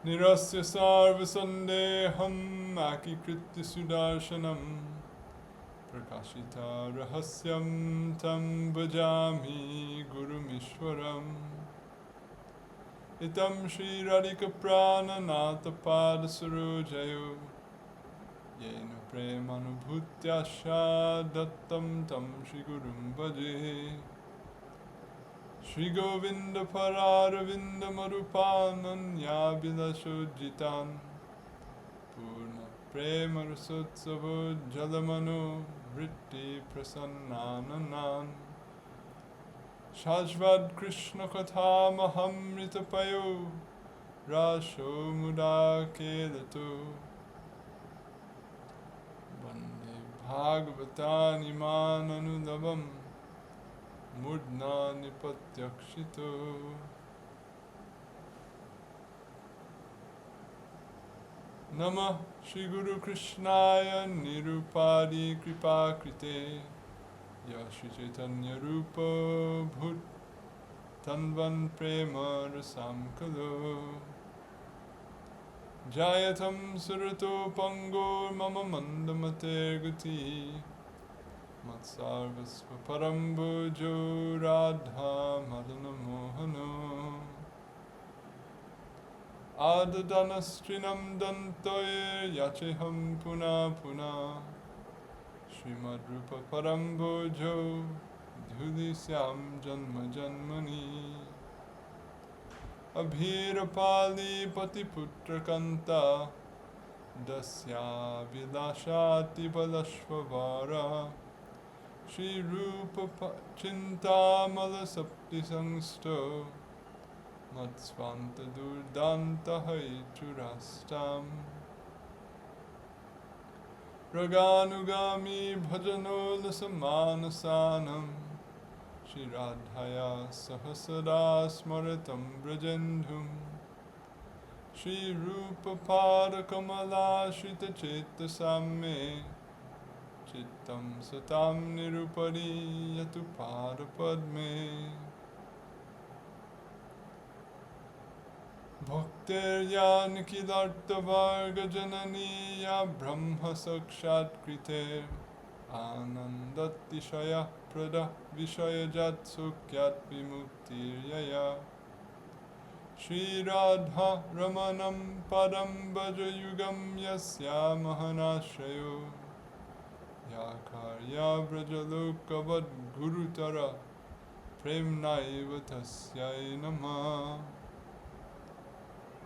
nirasya sarva sandeham akikritya sudarshanam prakashita rahasyam tam bhajami gurumishwaram itam Shri Radhika-prananatha pada sarojayo yena premanubhutyasya dattam tam Shri Gurum bhaje Shri Govinda Pararavinda Marupananya Bilashojitan Purna Prema Rasotsavo Jalamano Vritti Prasannananan Shashvad Krishna Katha Mahamritapayo Rasho Muda Kedato Vande Bhagavatani Mananudabam Mudna Nipatyakshito Namah Shri Guru Krishnaya Nirupadi Kripa Krite Yashi Chaitanya Rupa Bhut Tanvan Prema Rasam Kalo Jayatam Surato Pango Mama Mandamater Gati Matsarvasva Parambojo Radha Madana Mohano Adadana-strinam dantoye yacheham puna puna Srimad Rupa Parambojo Dhulisyam Janma Janmani Abhirapali Patiputra Kanta Dasya Vilashati Balashvavara Sri Rupa Chintamala Sapti Sangsto Matsvanta Durdanta Haiturastam Raganugami Bhajano Lasamanasanam Shri Radhaya Sahasada Smaritam Brajendhum Shri Rupa Pada Kamala Shrita Cheta Samme Chittam Satam Nirupari Yatu Pada Padme Bhaktir Nikilarta Varga Jananiya Brahma Sakshat Krite Anandati Shaya Prada Vishaya Jat Sukyat Vimuktir Yaya Shri Radha Ramanam Padam Bhaja Yugam Yasya Mahanashrayo Yakarya Vrajaloka Gurutara Premnaiva Tasyai Namah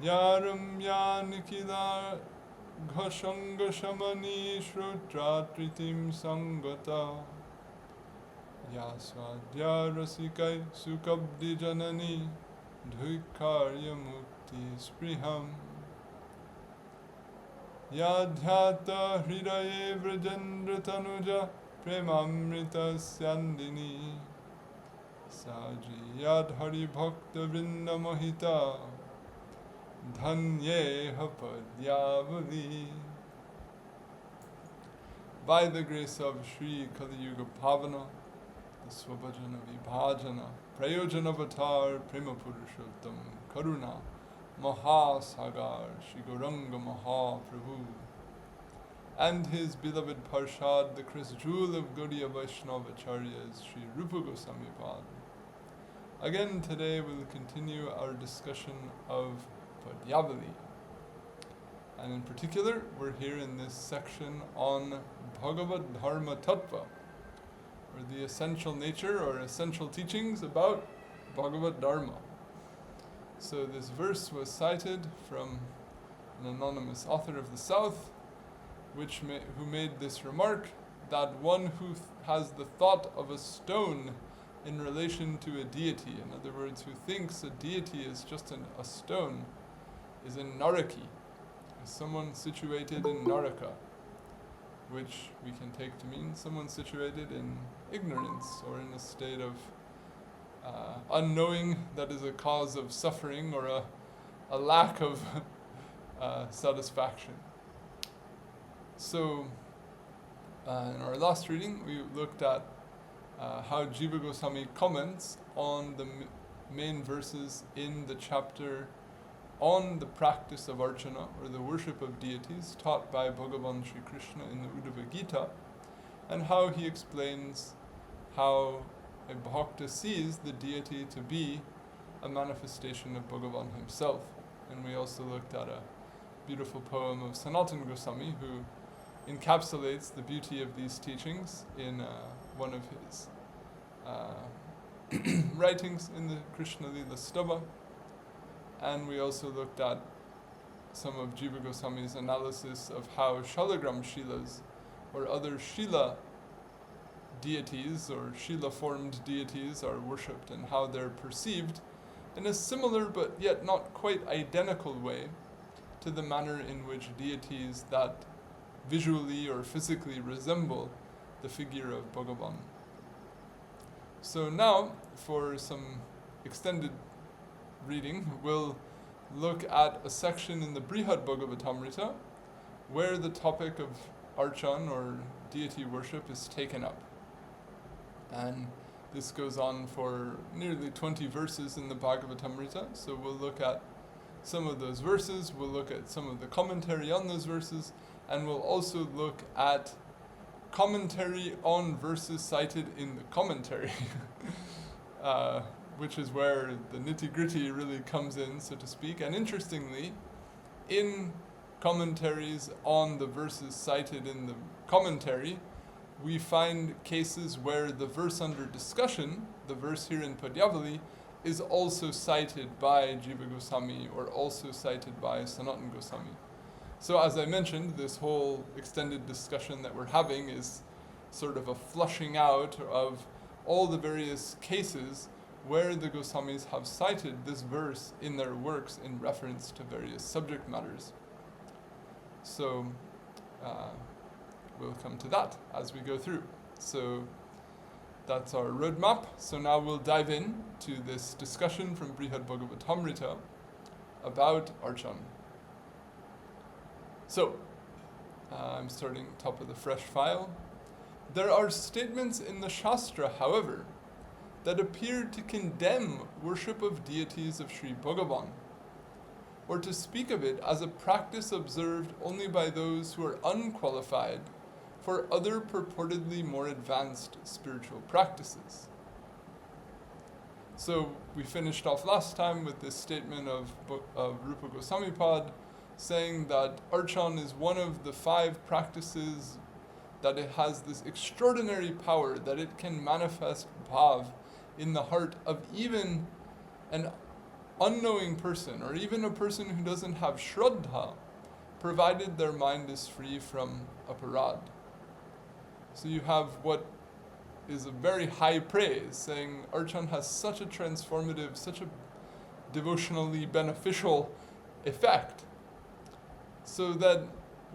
Yaram Yanikila Ghashanga Shamani Shrutratritim Sangata Yaswadya Rasikai Sukabdi Janani Dhuikarya Mukti Spriham Yadhyata Hridaye Vrajendra Tanuja Premamrita Syandini Saji Yadhari Bhakta Vrinda Mohita Dhanyeha Padyavali. By the grace of Shri Kali Yuga Pavana, the Swabhajana Vibhajana, Prayojana Avatar, Prema Purushottam, Karuna, Mahasagar, Shri Gauranga Mahaprabhu, and his beloved Parshad, the Chris Jewel of Gaudiya Vaishnavacharyas, Sri Rupa Gosvami Prabhupada. Again, today we'll continue our discussion of Padyavali. And in particular, we're here in this section on Bhagavad-dharma-tattva, or the essential nature or essential teachings about Bhagavad-dharma. So this verse was cited from an anonymous author of the South, who made this remark that one who has the thought of a stone in relation to a deity, in other words, who thinks a deity is just a stone, is in naraki, is someone situated in naraka, which we can take to mean someone situated in ignorance or in a state of unknowing that is a cause of suffering or a lack of satisfaction. So, in our last reading, we looked at how Jiva Gosvami comments on the main verses in the chapter on the practice of archana, or the worship of deities, taught by Bhagavan Shri Krishna in the Uddhava Gita, and how he explains how a bhakta sees the deity to be a manifestation of Bhagavan himself. And we also looked at a beautiful poem of Sanatana Gosvami, who encapsulates the beauty of these teachings in one of his writings in the Krishna Lila Stava. And we also looked at some of Jiva Goswami's analysis of how shalagram shilas, or other shila deities, or shila-formed deities, are worshipped, and how they're perceived in a similar but yet not quite identical way to the manner in which deities that visually or physically resemble the figure of Bhagavan. So now, for some extended reading, we'll look at a section in the Bhagavad-dharma-tattva where the topic of archan, or deity worship, is taken up. And this goes on for nearly 20 verses in the Bhagavad-dharma-tattva, so we'll look at some of those verses, we'll look at some of the commentary on those verses, and we'll also look at commentary on verses cited in the commentary, which is where the nitty-gritty really comes in, so to speak. And interestingly, in commentaries on the verses cited in the commentary, we find cases where the verse under discussion, the verse here in Padyavali, is also cited by Jiva Gosvami, or also cited by Sanatana Gosvami. So as I mentioned, this whole extended discussion that we're having is sort of a flushing out of all the various cases where the Goswamis have cited this verse in their works in reference to various subject matters. So we'll come to that as we go through. So that's our roadmap. So now we'll dive in to this discussion from Bhagavad-dharma-tattva about archan. So, I'm starting top of the fresh file. There are statements in the Shastra, however, that appear to condemn worship of deities of Sri Bhagavan, or to speak of it as a practice observed only by those who are unqualified for other purportedly more advanced spiritual practices. So we finished off last time with this statement of Rupa Gosvami Prabhupada, saying that archan is one of the 5 practices that it has this extraordinary power that it can manifest bhav in the heart of even an unknowing person, or even a person who doesn't have shraddha, provided their mind is free from aparad. So you have what is a very high praise, saying archan has such a transformative, such a devotionally beneficial effect. So that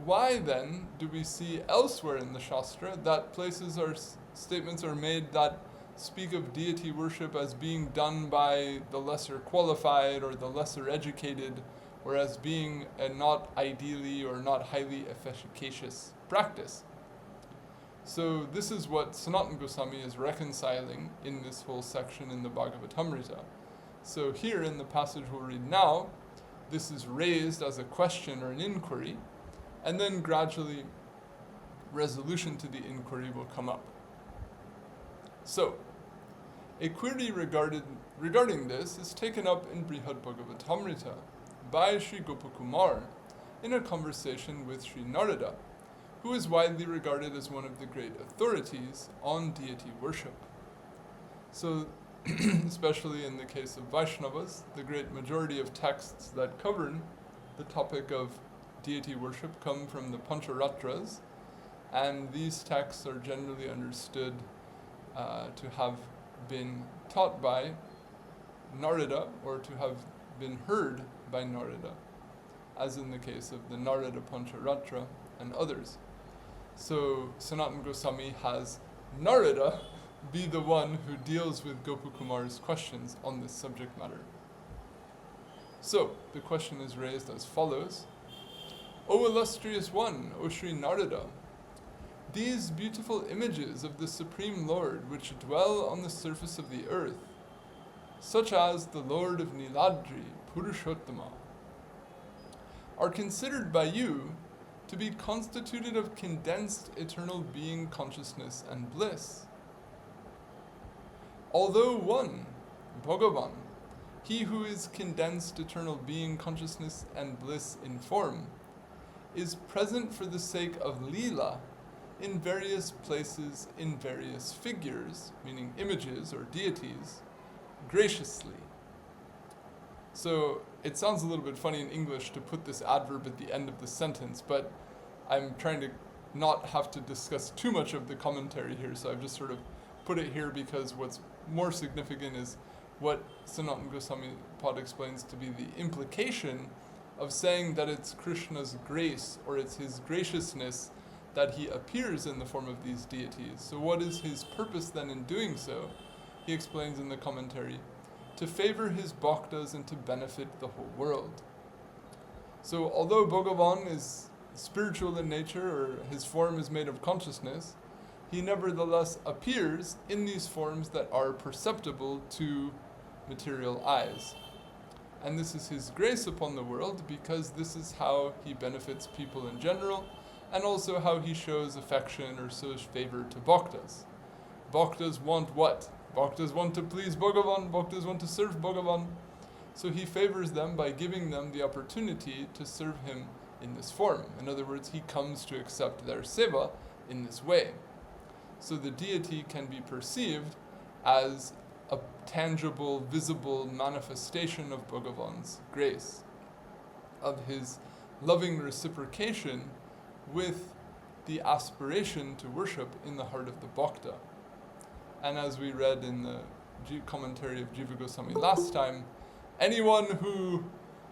why then do we see elsewhere in the Shastra that places or statements are made that speak of deity worship as being done by the lesser qualified or the lesser educated, or as being a not ideally or not highly efficacious practice? So this is what Sanatana Gosvami is reconciling in this whole section in the Bhagavad-dharma-tattva. So here in the passage we'll read now, this is raised as a question or an inquiry, and then gradually resolution to the inquiry will come up. So, a query regarding this is taken up in Bhagavad-dharma-tattva by Sri Gopakumar in a conversation with Sri Narada, who is widely regarded as one of the great authorities on deity worship. So, especially in the case of Vaishnavas, the great majority of texts that govern the topic of deity worship come from the Pancharatras, and these texts are generally understood to have been taught by Narada, or to have been heard by Narada, as in the case of the Narada Pancharatra and others. So Sanatana Gosvami has Narada be the one who deals with Gopakumar's questions on this subject matter. So the question is raised as follows: O illustrious one, O Sri Narada, these beautiful images of the Supreme Lord which dwell on the surface of the earth, such as the Lord of Niladri, Purushottama, are considered by you to be constituted of condensed eternal being consciousness and bliss. Although one, Bhagavan, he who is condensed eternal being consciousness and bliss in form, is present for the sake of lila in various places in various figures, meaning images or deities, graciously. So it sounds a little bit funny in English to put this adverb at the end of the sentence, but I'm trying to not have to discuss too much of the commentary here, so I've just sort of put it here because what's more significant is what Sanatana Gosvami Prabhupada explains to be the implication of saying that it's Krishna's grace or it's his graciousness that he appears in the form of these deities. So what is his purpose then in doing so? He explains in the commentary, to favor his bhaktas and to benefit the whole world. So although Bhagavan is spiritual in nature, or his form is made of consciousness, he nevertheless appears in these forms that are perceptible to material eyes. And this is his grace upon the world because this is how he benefits people in general, and also how he shows affection or shows favor to bhaktas. Bhaktas want what? Bhaktas want to please Bhagavan, bhaktas want to serve Bhagavan. So he favors them by giving them the opportunity to serve him in this form. In other words, he comes to accept their seva in this way. So the deity can be perceived as a tangible, visible manifestation of Bhagavan's grace, of his loving reciprocation with the aspiration to worship in the heart of the bhakta. And as we read in the commentary of Jiva Gosvami last time, anyone who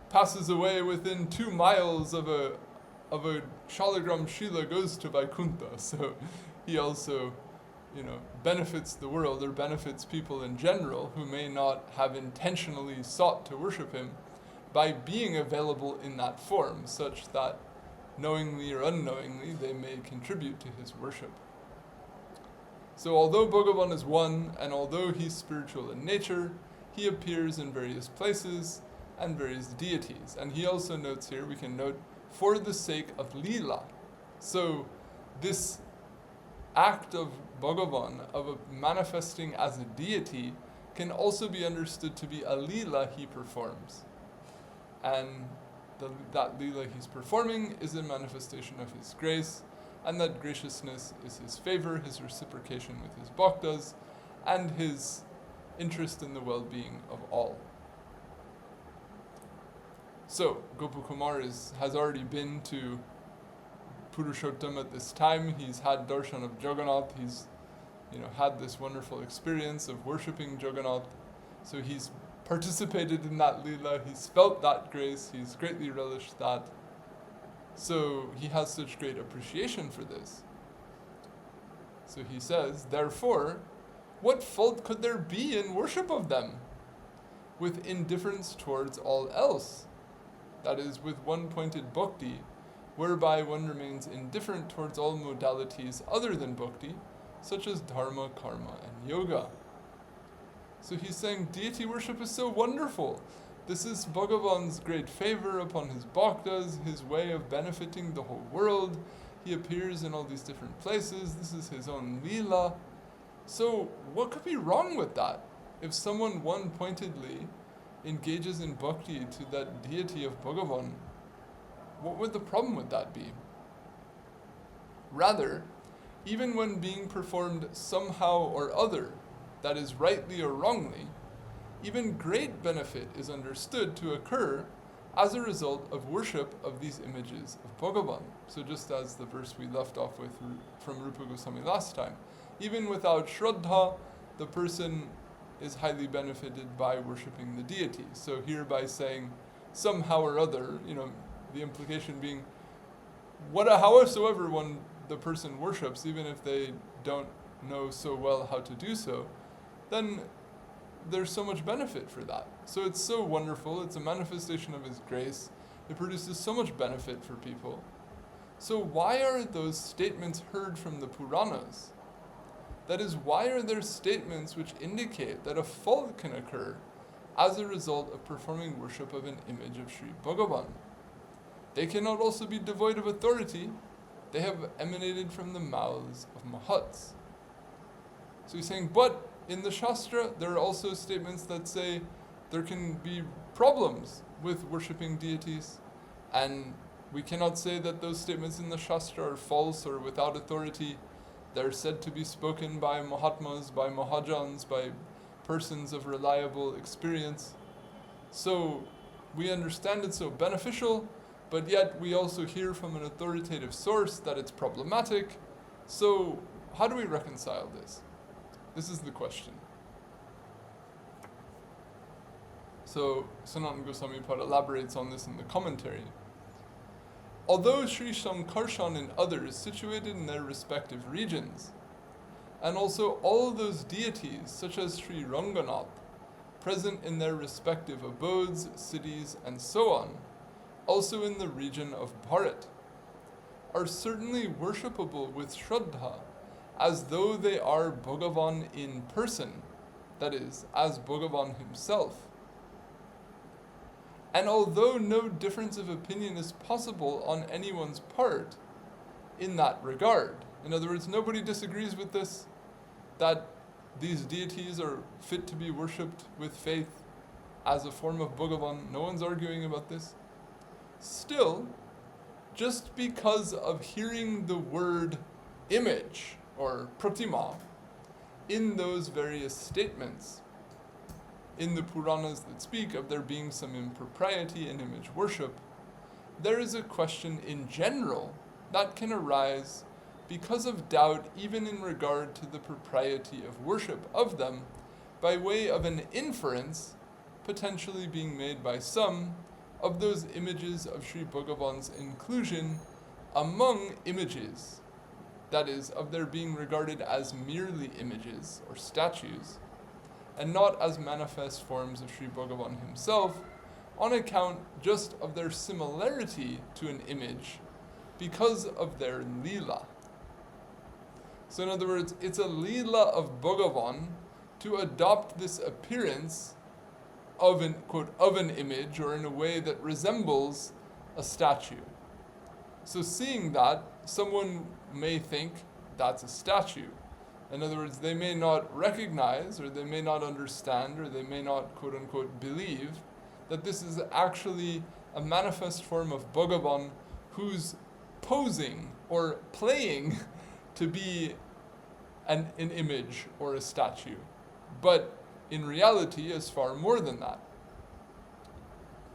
passes away within 2 miles of a shalagram śilā goes to Vaikuntha. So he also, benefits the world or benefits people in general who may not have intentionally sought to worship him by being available in that form, such that knowingly or unknowingly they may contribute to his worship. So although Bhagavan is one, and although he's spiritual in nature, he appears in various places and various deities. And he also notes here, we can note, for the sake of lila. So this act of Bhagavan, of manifesting as a deity, can also be understood to be a lila he performs. And that lila he's performing is a manifestation of his grace, and that graciousness is his favor, his reciprocation with his bhaktas, and his interest in the well-being of all. So, Gopakumar has already been to Purushottam at this time. He's had darshan of Jagannath. He's had this wonderful experience of worshipping Jagannath. So he's participated in that lila. He's felt that grace. He's greatly relished that. So he has such great appreciation for this. So he says, therefore, what fault could there be in worship of them, with indifference towards all else? That is, with one-pointed bhakti, whereby one remains indifferent towards all modalities other than bhakti, such as dharma, karma, and yoga. So he's saying deity worship is so wonderful. This is Bhagavan's great favor upon his bhaktas, his way of benefiting the whole world. He appears in all these different places. This is his own lila. So what could be wrong with that? If someone one-pointedly engages in bhakti to that deity of Bhagavan, what would the problem with that be? Rather, even when being performed somehow or other, that is rightly or wrongly, even great benefit is understood to occur as a result of worship of these images of Bhagavan. So just as the verse we left off with from Rupa Goswami last time, even without Shraddha, the person is highly benefited by worshipping the deity. So here by saying somehow or other, the implication being howsoever the person worships, even if they don't know so well how to do so, then there's so much benefit for that. So it's so wonderful, it's a manifestation of his grace, it produces so much benefit for people. So why are those statements heard from the Puranas? That is, why are there statements which indicate that a fault can occur as a result of performing worship of an image of Sri Bhagavan? they cannot also be devoid of authority. They have emanated from the mouths of mahats. So he's saying, but in the Shastra, there are also statements that say there can be problems with worshipping deities, and we cannot say that those statements in the Shastra are false or without authority. They're said to be spoken by Mahatmas, by Mahajans, by persons of reliable experience. So we understand it's so beneficial, but yet we also hear from an authoritative source that it's problematic. So how do we reconcile this? This is the question. So Sanatana Gosvami Prabhupada elaborates on this in the commentary. Although Sri Shankarshan and others situated in their respective regions, and also all those deities such as Sri Ranganath, present in their respective abodes, cities, and so on, also in the region of Bharat, are certainly worshipable with Shraddha, as though they are Bhagavan in person, that is, as Bhagavan himself. And although no difference of opinion is possible on anyone's part in that regard, in other words, nobody disagrees with this, that these deities are fit to be worshipped with faith as a form of Bhagavan, no one's arguing about this. Still, just because of hearing the word image or pratima in those various statements in the Puranas that speak of there being some impropriety in image worship, there is a question in general that can arise because of doubt even in regard to the propriety of worship of them by way of an inference potentially being made by some of those images of Sri Bhagavan's inclusion among images, that is, of their being regarded as merely images or statues, and not as manifest forms of Sri Bhagavan himself, on account just of their similarity to an image because of their lila. So in other words, it's a lila of Bhagavan to adopt this appearance of an, quote, of an image, or in a way that resembles a statue. So seeing that, someone may think that's a statue. In other words, they may not recognize, or they may not understand, or they may not, quote unquote, believe that this is actually a manifest form of Bhagavan who's posing or playing to be an image or a statue. But in reality is far more than that.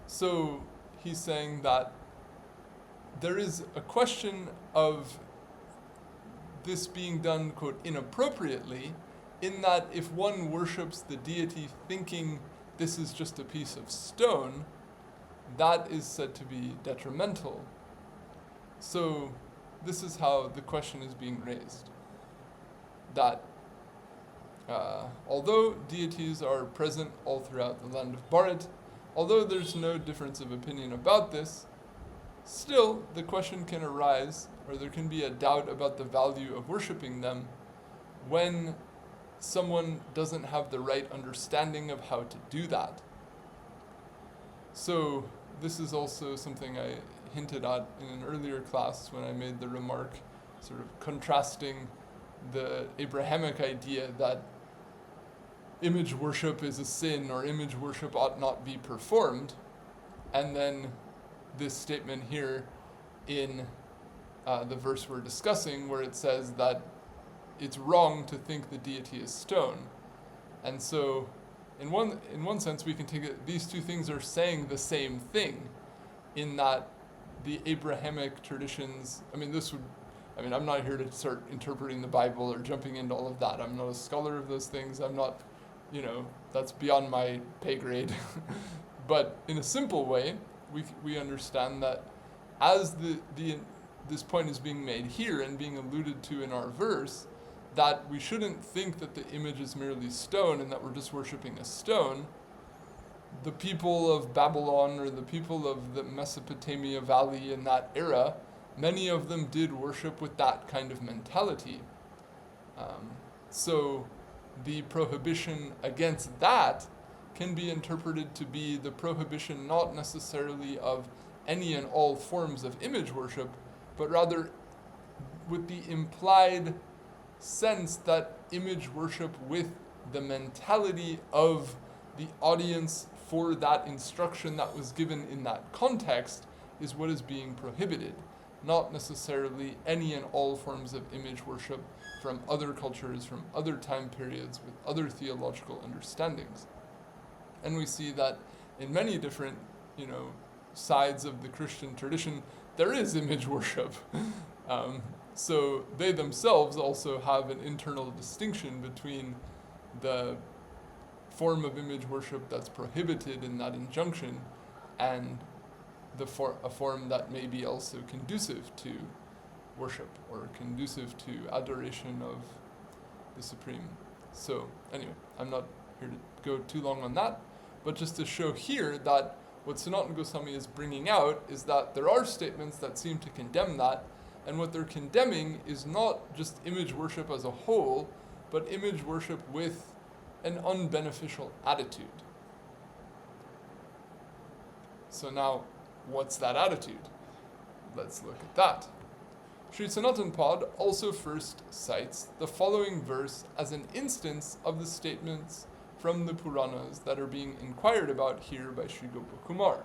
So he's saying that there is a question of this being done, quote, inappropriately, in that if one worships the deity thinking this is just a piece of stone, that is said to be detrimental. So this is how the question is being raised. That although deities are present all throughout the land of Bharat, although there's no difference of opinion about this, still the question can arise, or there can be a doubt about the value of worshipping them when someone doesn't have the right understanding of how to do that. So this is also something I hinted at in an earlier class when I made the remark sort of contrasting the Abrahamic idea that image worship is a sin or image worship ought not be performed, and then this statement here in the verse we're discussing where it says that it's wrong to think the deity is stone. And so in one sense we can take it, these two things are saying the same thing, in that the Abrahamic traditions, I'm not here to start interpreting the Bible or jumping into all of that. I'm not a scholar of those things. I'm not, that's beyond my pay grade. But in a simple way, we understand that as this point is being made here and being alluded to in our verse, that we shouldn't think that the image is merely stone and that we're just worshiping a stone. The people of Babylon or the people of the Mesopotamia Valley in that era, many of them did worship with that kind of mentality. So the prohibition against that can be interpreted to be the prohibition not necessarily of any and all forms of image worship, but rather with the implied sense that image worship with the mentality of the audience for that instruction that was given in that context is what is being prohibited, not necessarily any and all forms of image worship from other cultures, from other time periods, with other theological understandings. And we see that in many different, sides of the Christian tradition, there is image worship. So they themselves also have an internal distinction between the form of image worship that's prohibited in that injunction and a form that may be also conducive to worship or conducive to adoration of the Supreme. So anyway, I'm not here to go too long on that, but just to show here that what Sanatana Gosvami is bringing out is that there are statements that seem to condemn that, and what they're condemning is not just image worship as a whole, but image worship with an unbeneficial attitude. So now, what's that attitude? Let's look at that. Sri Sanatana Pad also first cites the following verse as an instance of the statements from the Puranas that are being inquired about here by Sri Gopakumar.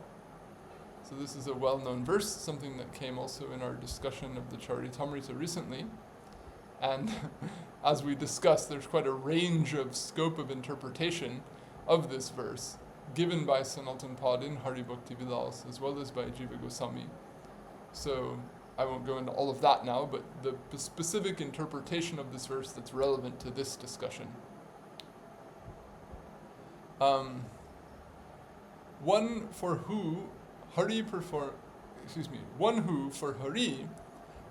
So this is a well-known verse, something that came also in our discussion of the Charitamrita recently. And as we discussed, there's quite a range of scope of interpretation of this verse, given by Sanatana Pad in Hari Bhakti Vilas, as well as by Jiva Gosvami. So I won't go into all of that now, but the specific interpretation of this verse that's relevant to this discussion. One who for Hari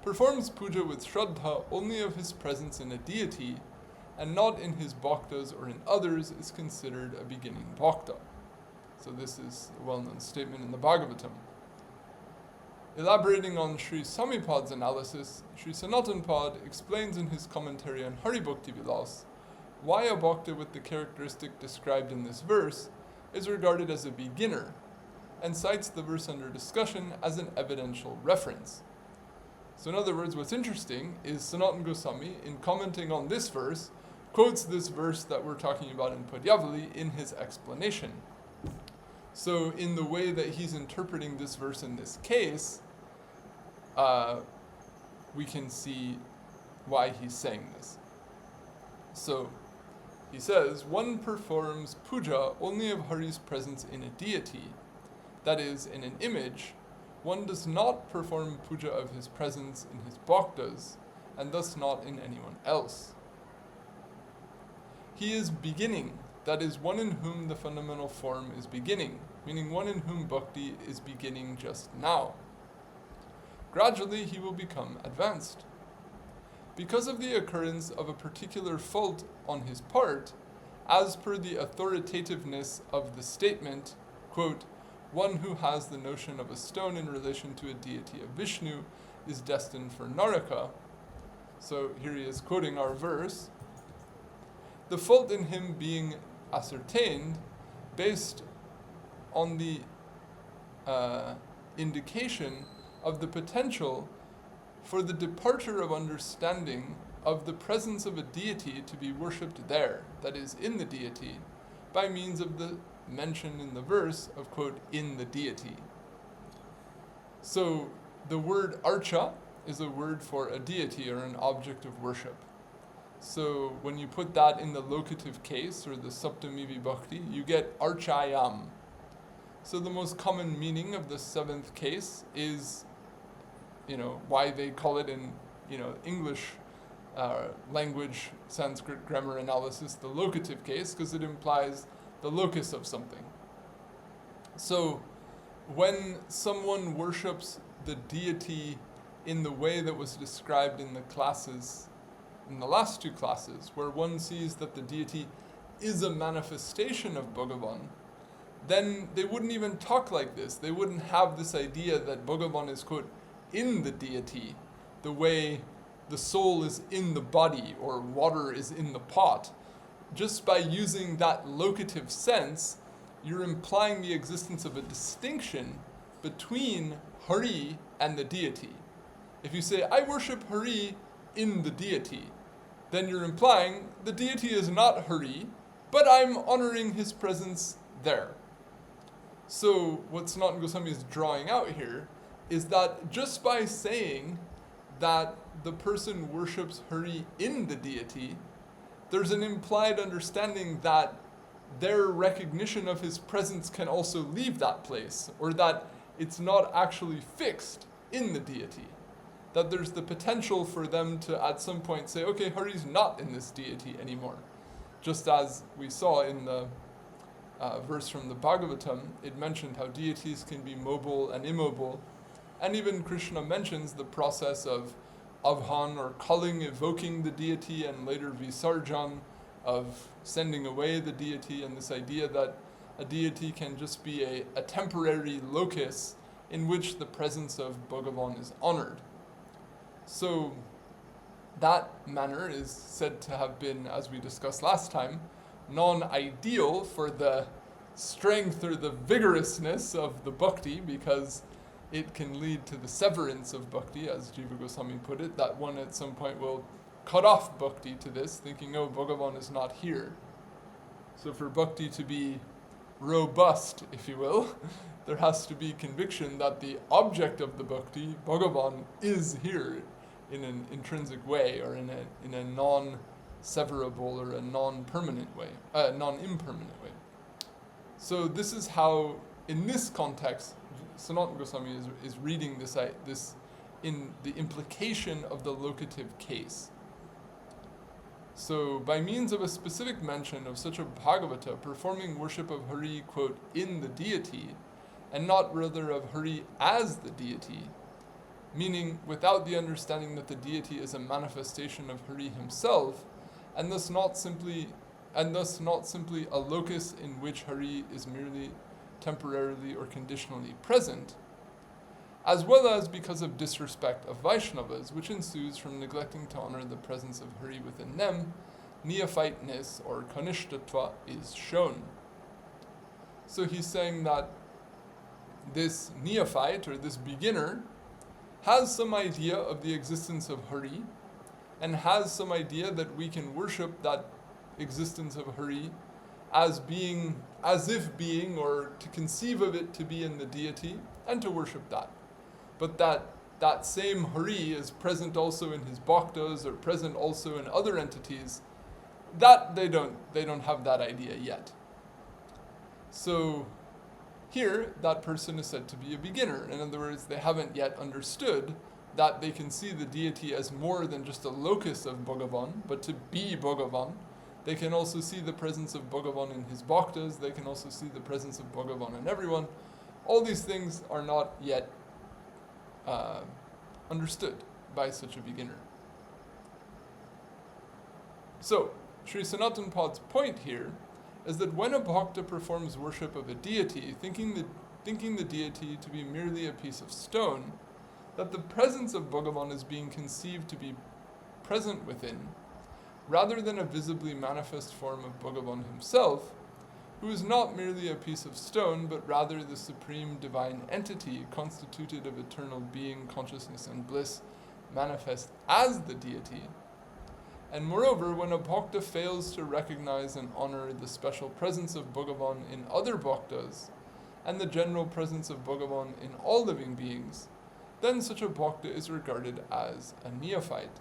performs puja with Shraddha only of his presence in a deity and not in his bhaktas or in others is considered a beginning bhakta. So this is a well-known statement in the Bhagavatam. Elaborating on Sri Samipad's analysis, Sri Sanatana Pad explains in his commentary on Hari Bhakti Vilas why a bhakta with the characteristic described in this verse is regarded as a beginner, and cites the verse under discussion as an evidential reference. So in other words, what's interesting is Sanatana Gosvami, in commenting on this verse, quotes this verse that we're talking about in Padyavali in his explanation. So in the way that he's interpreting this verse in this case, we can see why he's saying this. So he says, one performs puja only of Hari's presence in a deity, that is, in an image. One does not perform puja of his presence in his bhaktas, and thus not in anyone else. He is beginning, that is, one in whom the fundamental form is beginning, meaning one in whom bhakti is beginning just now. Gradually he will become advanced. Because of the occurrence of a particular fault on his part, as per the authoritativeness of the statement, quote, one who has the notion of a stone in relation to a deity of Viṣṇu is destined for Naraka. So here he is quoting our verse. The fault in him being ascertained based on the indication of the potential for the departure of understanding of the presence of a deity to be worshipped there, that is, in the deity, by means of the mention in the verse of, quote, in the deity. So the word archa is a word for a deity or an object of worship. So when you put that in the locative case, or the saptami vibhakti, you get archayam. So the most common meaning of the seventh case is, why they call it in, English language, Sanskrit grammar analysis, the locative case, because it implies the locus of something. So when someone worships the deity in the way that was described in the classes, in the last two classes, where one sees that the deity is a manifestation of Bhagavan, then they wouldn't even talk like this. They wouldn't have this idea that Bhagavan is, quote, in the deity, the way the soul is in the body or water is in the pot. Just by using that locative sense, you're implying the existence of a distinction between Hari and the deity. If you say, I worship Hari in the deity, then you're implying the deity is not Hari, but I'm honoring his presence there. So what Sanatana Gosvami is drawing out here is that just by saying that the person worships Hari in the deity, there's an implied understanding that their recognition of his presence can also leave that place, or that it's not actually fixed in the deity. That there's the potential for them to at some point say, okay, Hari's not in this deity anymore. Just as we saw in the verse from the Bhagavatam, it mentioned how deities can be mobile and immobile. And even Krishna mentions the process of avhan, or calling, evoking the deity, and later visarjan, of sending away the deity, and this idea that a deity can just be a temporary locus in which the presence of Bhagavan is honored. So that manner is said to have been, as we discussed last time, non-ideal for the strength or the vigorousness of the bhakti, because it can lead to the severance of bhakti, as Jiva Gosvami put it, that one at some point will cut off bhakti to this, thinking, oh, Bhagavan is not here. So for bhakti to be robust, if you will, there has to be conviction that the object of the bhakti, Bhagavan, is here in an intrinsic way, or in a non-severable or a non-impermanent way. So this is how, in this context, Sanatana Gosvami is reading this in the implication of the locative case. So, by means of a specific mention of such a Bhagavata performing worship of Hari, quote, in the deity, and not rather of Hari as the deity, meaning without the understanding that the deity is a manifestation of Hari himself, and thus not simply a locus in which Hari is merely temporarily or conditionally present, as well as because of disrespect of Vaishnavas, which ensues from neglecting to honor the presence of Hari within them, neophyteness or kanishtatva is shown. So he's saying that this neophyte, or this beginner, has some idea of the existence of Hari, and has some idea that we can worship that existence of Hari as if being, or to conceive of it to be in the deity, and to worship that. But that same Hari is present also in his bhaktas, or present also in other entities, that they don't have that idea yet. So here, that person is said to be a beginner. In other words, they haven't yet understood that they can see the deity as more than just a locus of Bhagavan, but to be Bhagavan. They can also see the presence of Bhagavan in his bhaktas. They can also see the presence of Bhagavan in everyone. All these things are not yet understood by such a beginner. So, Sri Sanatana Pad's point here is that when a bhakta performs worship of a deity, thinking the deity to be merely a piece of stone, that the presence of Bhagavan is being conceived to be present within, rather than a visibly manifest form of Bhagavan himself, who is not merely a piece of stone, but rather the supreme divine entity constituted of eternal being, consciousness, and bliss, manifest as the deity. And moreover, when a bhakta fails to recognize and honor the special presence of Bhagavan in other bhaktas, and the general presence of Bhagavan in all living beings, then such a bhakta is regarded as a neophyte.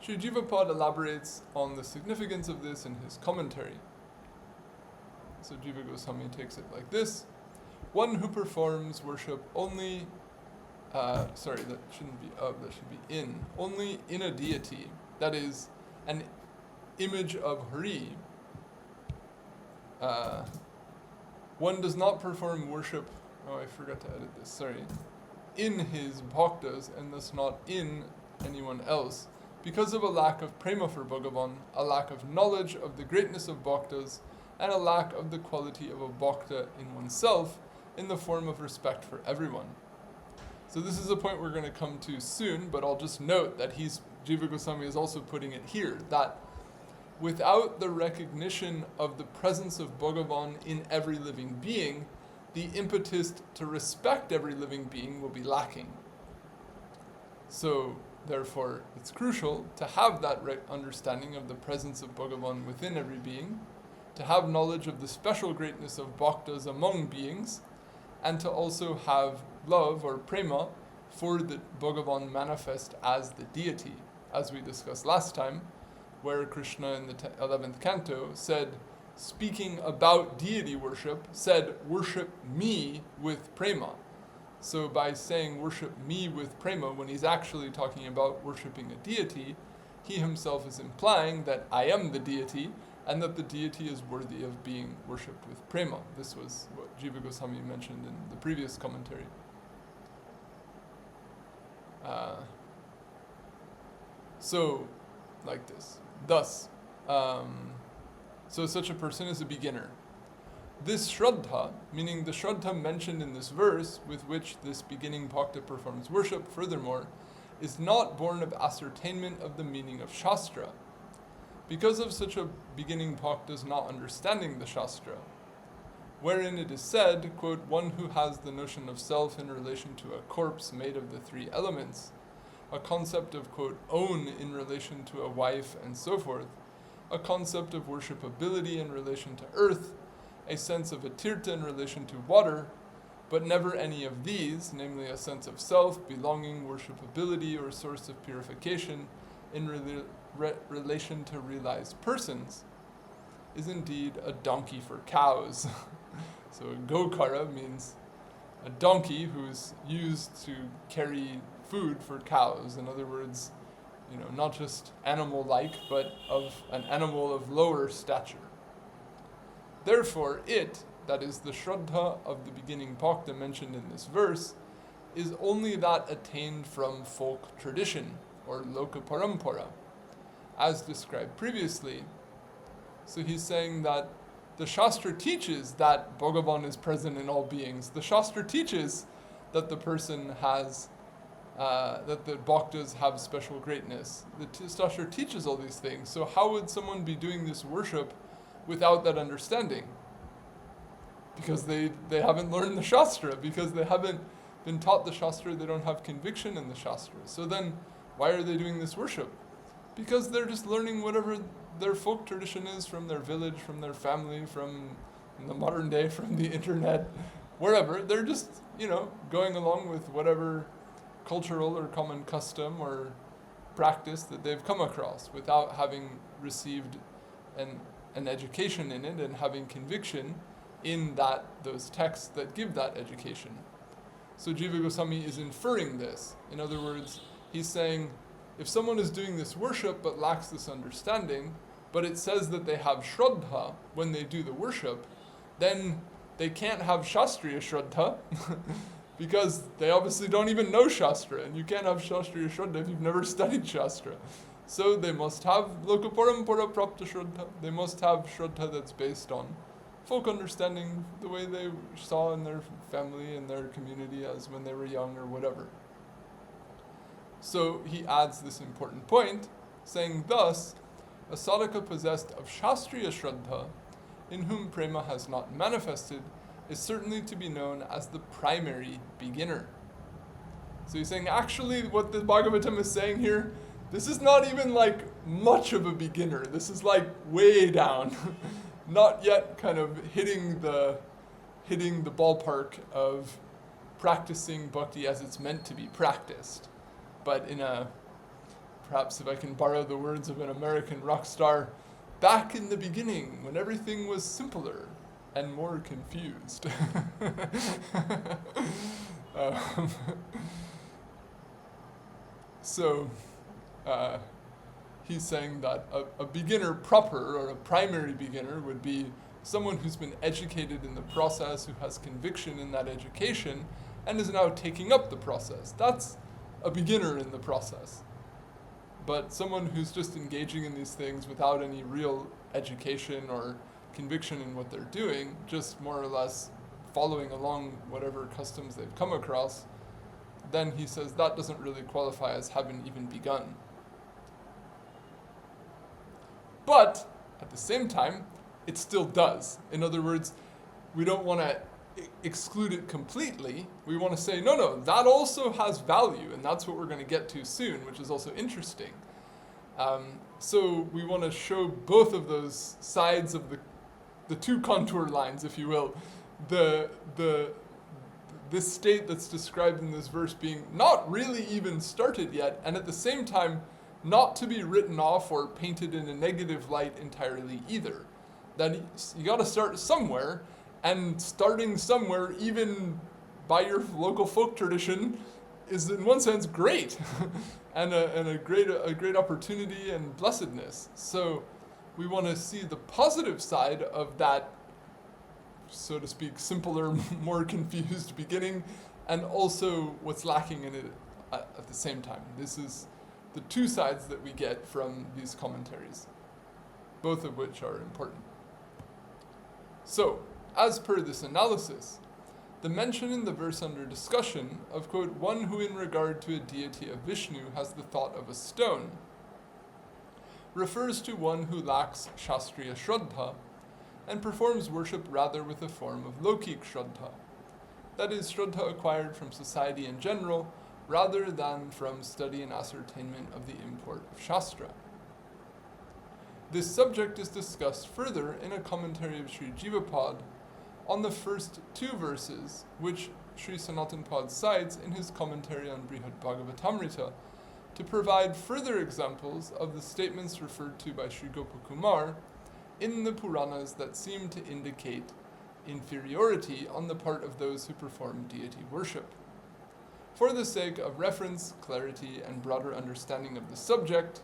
Sri Jiva Pada elaborates on the significance of this in his commentary. So Jiva Gosvami takes it like this: one who performs worship only, that should be only in a deity, that is, an image of Hari. One does not perform worship, I forgot to edit this, in his bhaktas, and thus not in anyone else, because of a lack of prema for Bhagavan, a lack of knowledge of the greatness of bhaktas, and a lack of the quality of a bhakta in oneself in the form of respect for everyone. So this is a point we're going to come to soon, but I'll just note that Jiva Goswami is also putting it here, that without the recognition of the presence of Bhagavan in every living being, the impetus to respect every living being will be lacking. So, therefore, it's crucial to have that understanding of the presence of Bhagavan within every being, to have knowledge of the special greatness of bhaktas among beings, and to also have love or prema for the Bhagavan manifest as the deity, as we discussed last time, where Krishna in the 11th canto said, speaking about deity worship, said, worship me with prema. So by saying worship me with prema, when he's actually talking about worshipping a deity, he himself is implying that I am the deity, and that the deity is worthy of being worshipped with prema. This was what Jiva Gosvami mentioned in the previous commentary. So, like this. Thus, so such a person is a beginner. This Shraddha, meaning the Shraddha mentioned in this verse, with which this beginning bhakta performs worship, furthermore, is not born of ascertainment of the meaning of Shastra, because of such a beginning bhakta's not understanding the Shastra, wherein it is said, quote, one who has the notion of self in relation to a corpse made of the three elements, a concept of, quote, own in relation to a wife and so forth, a concept of worshipability in relation to earth, a sense of a tīrtha in relation to water, but never any of these, namely a sense of self, belonging, worshipability, or source of purification in relation to realized persons, is indeed a donkey for cows. So a gokara means a donkey who's used to carry food for cows. In other words, not just animal-like, but of an animal of lower stature. Therefore, it, that is the Shraddha of the beginning bhakta mentioned in this verse, is only that attained from folk tradition, or loka parampara, as described previously. So he's saying that the Shastra teaches that Bhagavan is present in all beings. The Shastra teaches that the person has, that the bhaktas have special greatness. The Shastra teaches all these things. So how would someone be doing this worship without that understanding? Because they haven't learned the Shastra, because they haven't been taught the Shastra, they don't have conviction in the Shastra. So then, why are they doing this worship? Because they're just learning whatever their folk tradition is from their village, from their family, from in the modern day, from the internet, wherever. They're just, going along with whatever cultural or common custom or practice that they've come across without having received an education in it and having conviction in those texts that give that education. So Jiva Goswami is inferring this. In other words, he's saying, if someone is doing this worship but lacks this understanding, but it says that they have Shraddha when they do the worship, then they can't have Shastriya Shraddha because they obviously don't even know Shastra, and you can't have Shastriya Shraddha if you've never studied Shastra. So they must have Lokaparampara Prapta Shraddha. They must have Shraddha that's based on folk understanding, the way they saw in their family and their community as when they were young or whatever. So he adds this important point, saying thus, a sadhaka possessed of Shastriya Shraddha, in whom prema has not manifested, is certainly to be known as the primary beginner. So he's saying, actually, what the Bhagavatam is saying here, this is not even like much of a beginner. This is like way down, not yet kind of hitting the ballpark of practicing bhakti as it's meant to be practiced. But perhaps if I can borrow the words of an American rock star, back in the beginning, when everything was simpler and more confused. So he's saying that a beginner proper, or a primary beginner, would be someone who's been educated in the process, who has conviction in that education, and is now taking up the process. That's a beginner in the process. But someone who's just engaging in these things without any real education or conviction in what they're doing, just more or less following along whatever customs they've come across, then he says that doesn't really qualify as having even begun. But at the same time, it still does. In other words, we don't want to exclude it completely. We want to say, no, that also has value, and that's what we're going to get to soon, which is also interesting. So we want to show both of those sides of the two contour lines, if you will. This state that's described in this verse being not really even started yet, and at the same time not to be written off or painted in a negative light entirely either. That you got to start somewhere, and starting somewhere, even by your local folk tradition, is in one sense great, and a great opportunity and blessedness. So we want to see the positive side of that, so to speak, simpler, more confused beginning, and also what's lacking in it at the same time. This is the two sides that we get from these commentaries, both of which are important. So, as per this analysis, the mention in the verse under discussion of, quote, one who in regard to a deity of Viṣṇu has the thought of a stone, refers to one who lacks shastriya shraddha and performs worship rather with a form of lokik shraddha, that is, shraddha acquired from society in general, rather than from study and ascertainment of the import of Shastra. This subject is discussed further in a commentary of Sri Jiva on the first two verses, which Sri Sanatana Pad cites in his commentary on Bhagavad-dharma-tattva, to provide further examples of the statements referred to by Sri Gopakumar in the Puranas that seem to indicate inferiority on the part of those who perform deity worship. For the sake of reference, clarity, and broader understanding of the subject,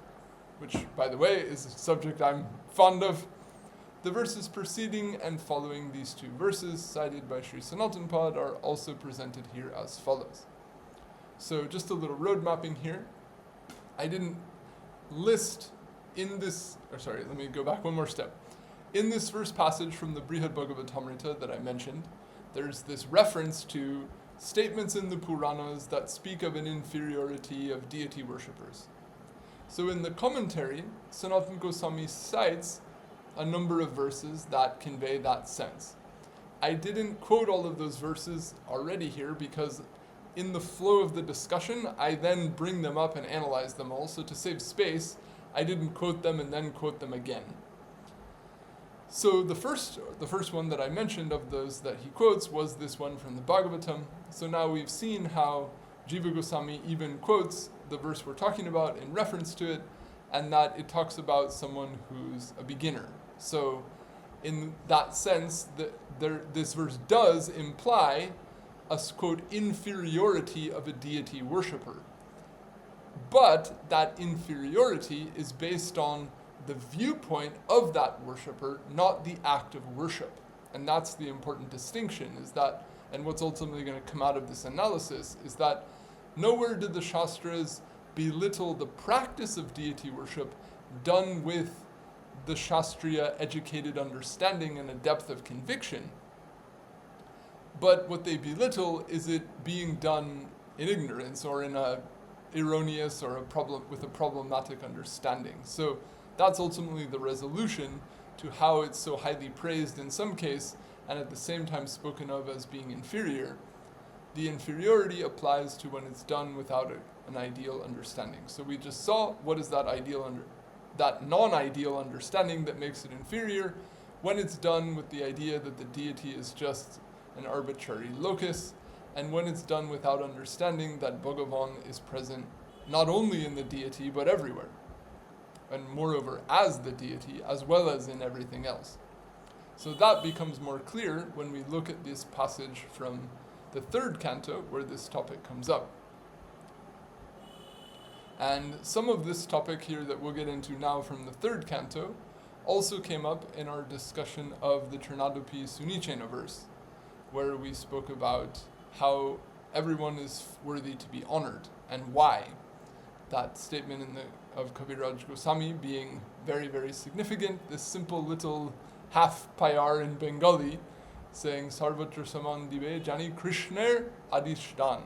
which, by the way, is a subject I'm fond of, the verses preceding and following these two verses cited by Sri Sanatana Pad are also presented here as follows. So just a little road mapping here. I didn't list in this, let me go back one more step. In this first passage from the Bhagavad-dharma-tattva that I mentioned, there's this reference to statements in the Puranas that speak of an inferiority of deity worshippers. So in the commentary, Sanatana Gosvami cites a number of verses that convey that sense. I didn't quote all of those verses already here because in the flow of the discussion, I then bring them up and analyze them all. So to save space, I didn't quote them and then quote them again. So the first one that I mentioned of those that he quotes was this one from the Bhagavatam. So now we've seen how Jiva Gosvami even quotes the verse we're talking about in reference to it, and that it talks about someone who's a beginner. So in that sense, this verse does imply a, quote, inferiority of a deity worshipper. But that inferiority is based on the viewpoint of that worshipper, not the act of worship. And that's the important distinction, is that, and what's ultimately going to come out of this analysis, is that nowhere did the Shastras belittle the practice of deity worship done with the Shastriya educated understanding and a depth of conviction. But what they belittle is it being done in ignorance or in a erroneous or with a problematic understanding. So that's ultimately the resolution to how it's so highly praised in some case and at the same time spoken of as being inferior. The inferiority applies to when it's done without an ideal understanding. So we just saw what is that that non-ideal understanding that makes it inferior when it's done with the idea that the deity is just an arbitrary locus, and when it's done without understanding that Bhagavan is present not only in the deity but everywhere, and moreover as the deity as well as in everything else. So that becomes more clear when we look at this passage from the third canto where this topic comes up. And some of this topic here that we'll get into now from the third canto also came up in our discussion of the Trinadupi Sunichena verse, where we spoke about how everyone is worthy to be honored and why. That statement of Kaviraj Goswami being very, very significant, this simple little half payar in Bengali saying Sarvatra Saman Dive Jani Krishner Adishtan.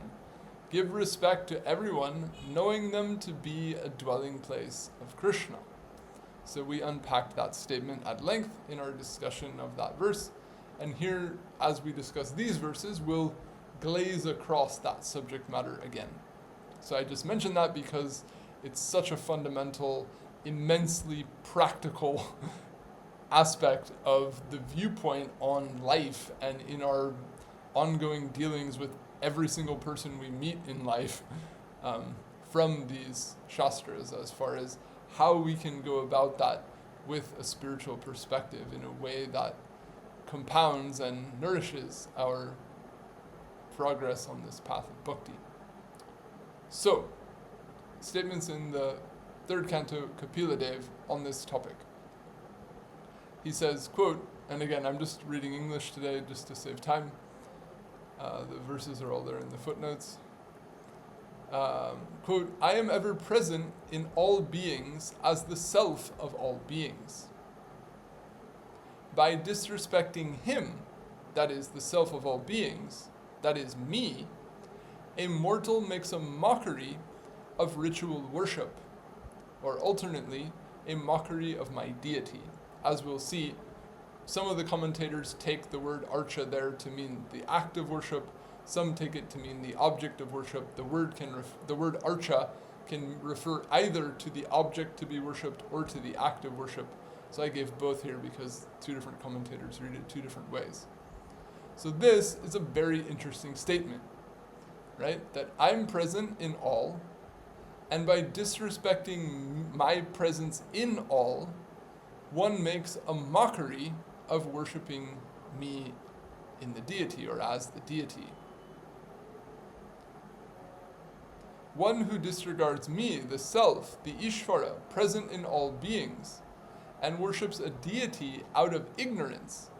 Give respect to everyone, knowing them to be a dwelling place of Krishna. So we unpacked that statement at length in our discussion of that verse, And here, as we discuss these verses, we'll glaze across that subject matter again. So I just mentioned that because it's such a fundamental, immensely practical aspect of the viewpoint on life and in our ongoing dealings with every single person we meet in life from these shastras, as far as how we can go about that with a spiritual perspective in a way that compounds and nourishes our progress on this path of bhakti. So, statements in the third canto Kapila Dev on this topic. He says, quote, and again, I'm just reading English today just to save time. The verses are all there in the footnotes. Quote, I am ever present in all beings as the self of all beings. By disrespecting him, that is the self of all beings, that is me, a mortal makes a mockery of ritual worship, or alternately, a mockery of my deity. As we'll see, some of the commentators take the word arcye there to mean the act of worship, some take it to mean the object of worship. The word arcye can refer either to the object to be worshipped or to the act of worship. So I gave both here because two different commentators read it two different ways. So this is a very interesting statement, right? That I'm present in all, and by disrespecting my presence in all, one makes a mockery of worshipping me in the deity, or as the deity. One who disregards me, the self, the Ishvara, present in all beings, and worships a deity out of ignorance.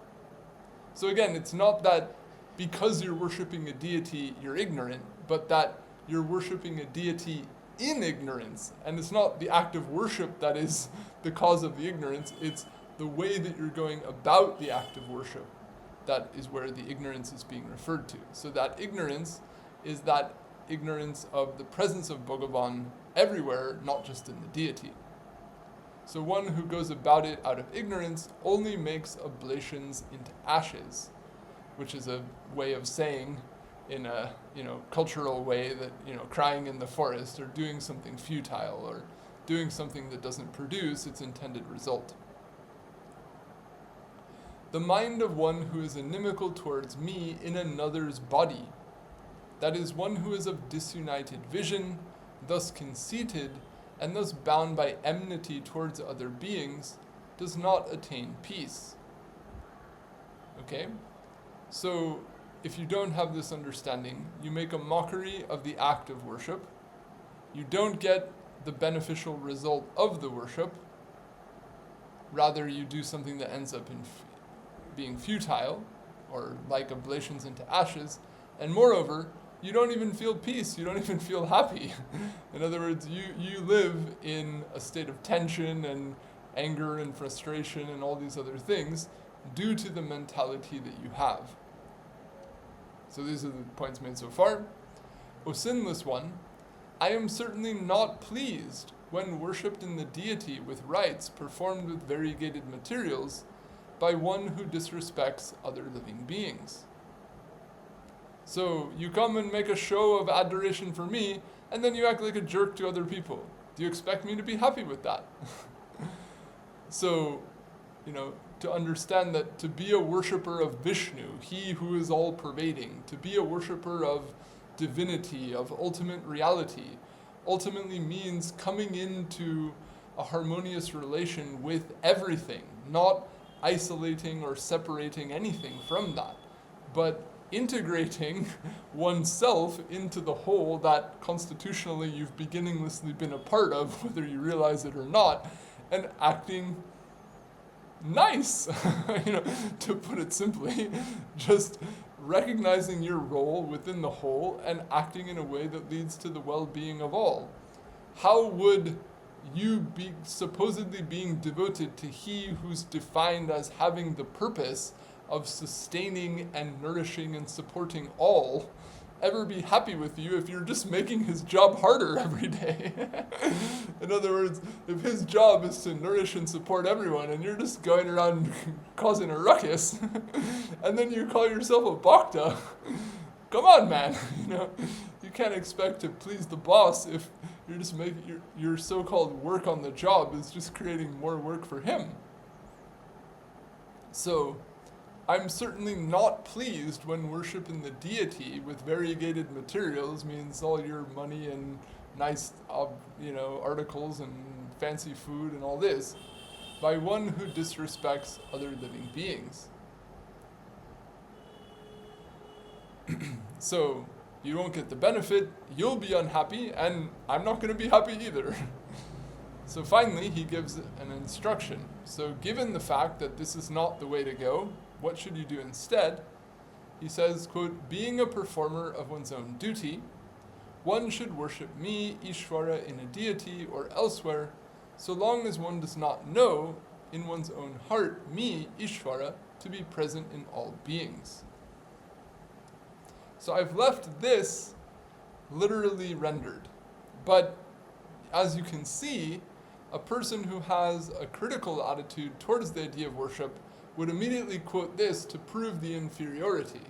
So again, it's not that because you're worshipping a deity, you're ignorant, but that you're worshipping a deity in ignorance. And it's not the act of worship that is the cause of the ignorance, it's the way that you're going about the act of worship. That is where the ignorance is being referred to. So that ignorance is that ignorance of the presence of Bhagavan everywhere, not just in the deity. So one who goes about it out of ignorance only makes oblations into ashes, which is a way of saying, in a cultural way, that crying in the forest, or doing something futile, or doing something that doesn't produce its intended result. The mind of one who is inimical towards me in another's body, that is, one who is of disunited vision, thus conceited, and thus bound by enmity towards other beings, does not attain peace. Okay? So, if you don't have this understanding, you make a mockery of the act of worship, you don't get the beneficial result of the worship, rather you do something that ends up in being futile, or like oblations into ashes, and moreover, you don't even feel peace, you don't even feel happy. In other words, you live in a state of tension and anger and frustration and all these other things due to the mentality that you have. So these are the points made so far. O sinless one, I am certainly not pleased when worshipped in the deity with rites performed with variegated materials by one who disrespects other living beings. So you come and make a show of adoration for me, and then you act like a jerk to other people. Do you expect me to be happy with that? So, to understand that to be a worshipper of Viṣṇu, he who is all-pervading, to be a worshipper of divinity, of ultimate reality, ultimately means coming into a harmonious relation with everything, not isolating or separating anything from that, but integrating oneself into the whole that constitutionally you've beginninglessly been a part of, whether you realize it or not, and acting nice, to put it simply, just recognizing your role within the whole and acting in a way that leads to the well-being of all. How would you be supposedly being devoted to he who's defined as having the purpose of sustaining and nourishing and supporting all, ever be happy with you if you're just making his job harder every day. In other words, if his job is to nourish and support everyone and you're just going around causing a ruckus, and then you call yourself a bhakta, come on, man. You can't expect to please the boss if you're just making your so-called work on the job is just creating more work for him. So, I'm certainly not pleased when worshiping the deity with variegated materials means all your money and nice, articles and fancy food and all this, by one who disrespects other living beings. So, you won't get the benefit, you'll be unhappy, and I'm not going to be happy either. So finally, he gives an instruction. So given the fact that this is not the way to go, what should you do instead? He says, quote, being a performer of one's own duty, one should worship me, Ishvara, in a deity or elsewhere, so long as one does not know in one's own heart, me, Ishvara, to be present in all beings. So I've left this literally rendered. But as you can see, a person who has a critical attitude towards the idea of worship would immediately quote this to prove the inferiority,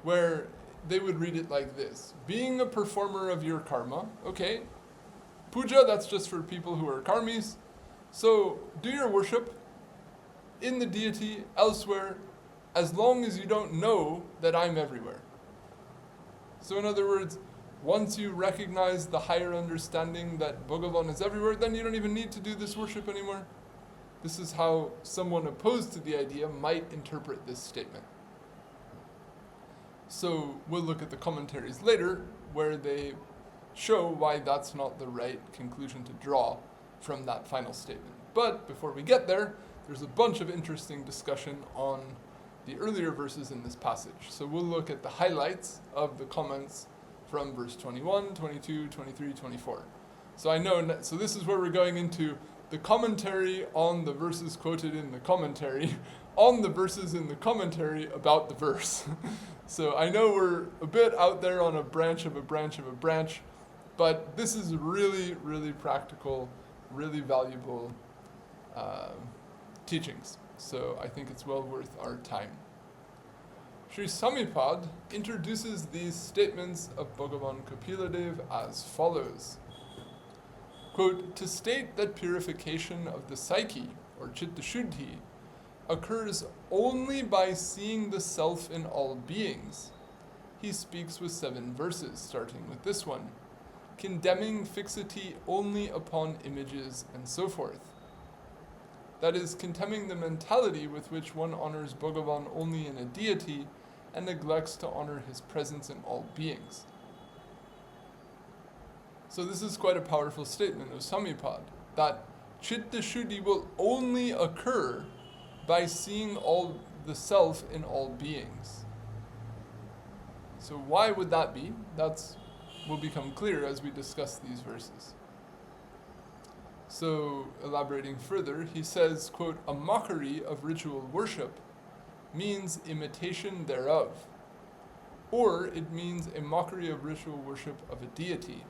where they would read it like this. Being a performer of your karma, okay, puja, that's just for people who are karmis, so do your worship in the deity elsewhere as long as you don't know that I'm everywhere. So in other words, once you recognize the higher understanding that Bhagavan is everywhere, then you don't even need to do this worship anymore. This is how someone opposed to the idea might interpret this statement. So we'll look at the commentaries later, where they show why that's not the right conclusion to draw from that final statement. But before we get there, there's a bunch of interesting discussion on the earlier verses in this passage. So we'll look at the highlights of the comments from verse 21, 22, 23, 24. So this is where we're going into the commentary on the verses quoted in the commentary, on the verses in the commentary about the verse. So I know we're a bit out there on a branch of a branch of a branch, but this is really, really practical, really valuable teachings. So I think it's well worth our time. Sri Samipad introduces these statements of Bhagavan Kapiladev as follows. Quote, to state that purification of the psyche, or chitta shuddhi, occurs only by seeing the self in all beings, he speaks with 7 verses, starting with this one, condemning fixity only upon images and so forth. That is, condemning the mentality with which one honors Bhagavan only in a deity and neglects to honor his presence in all beings. So this is quite a powerful statement of Samipad, that chitta shuddhi will only occur by seeing all the self in all beings. So why would that be? Will become clear as we discuss these verses. So, elaborating further, he says, quote, a mockery of ritual worship means imitation thereof, or it means a mockery of ritual worship of a deity.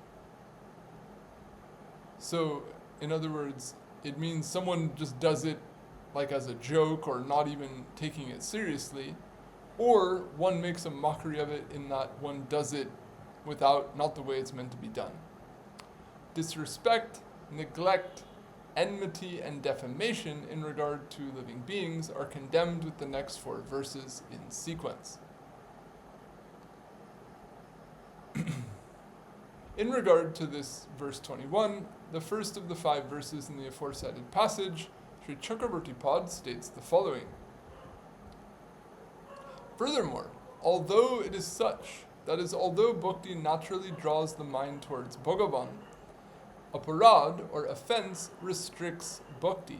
So, in other words, it means someone just does it like as a joke or not even taking it seriously, or one makes a mockery of it in that one does it not the way it's meant to be done. Disrespect, neglect, enmity, and defamation in regard to living beings are condemned with the next 4 verses in sequence. In regard to this verse 21, the first of the 5 verses in the aforesaid passage, Sri Chakravartipad states the following. Furthermore, although it is such, that is, although bhakti naturally draws the mind towards Bhagavan, aparad, or offense, restricts bhakti.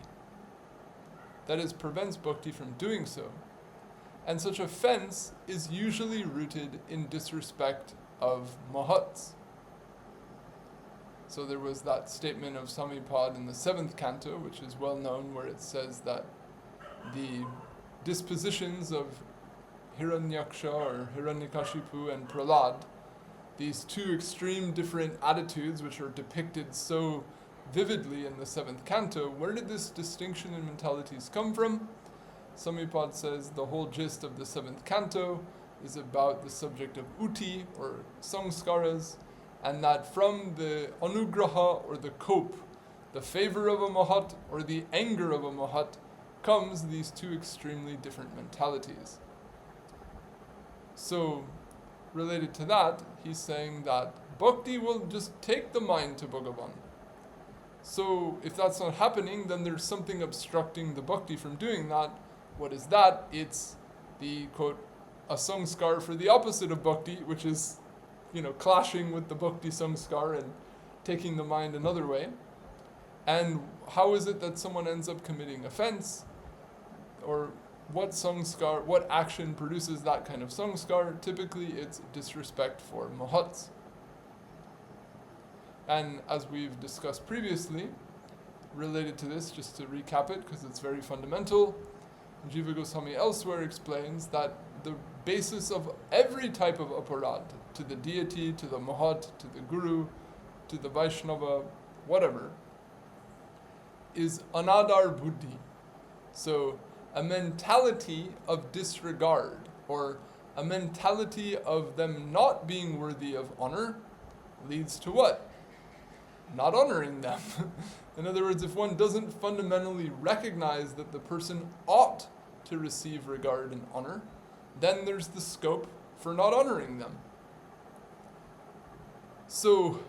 That is, prevents bhakti from doing so. And such offense is usually rooted in disrespect of mahats. So there was that statement of Samipad in the 7th canto, which is well known, where it says that the dispositions of Hiranyaksha or Hiranyakashipu and Prahlad, these two extreme different attitudes which are depicted so vividly in the 7th canto, where did this distinction in mentalities come from? Samipad says the whole gist of the 7th canto is about the subject of uti, or samskaras, and that from the anugraha, or the cope, the favor of a mahat, or the anger of a mahat, comes these two extremely different mentalities. So, related to that, he's saying that bhakti will just take the mind to Bhagavan. So, if that's not happening, then there's something obstructing the bhakti from doing that. What is that? It's the, quote, a samskar for the opposite of bhakti, which is, clashing with the bhakti samskar and taking the mind another way. And how is it that someone ends up committing offense? Or what samskar, what action produces that kind of samskar? Typically, it's disrespect for mahats. And as we've discussed previously, related to this, just to recap it, because it's very fundamental, Jiva Gosvami elsewhere explains that the basis of every type of aparad, to the deity, to the mahat, to the guru, to the vaiṣṇava, whatever, is anadar buddhi. So, a mentality of disregard, or a mentality of them not being worthy of honor, leads to what? Not honoring them. In other words, if one doesn't fundamentally recognize that the person ought to receive regard and honor, then there's the scope for not honoring them. So,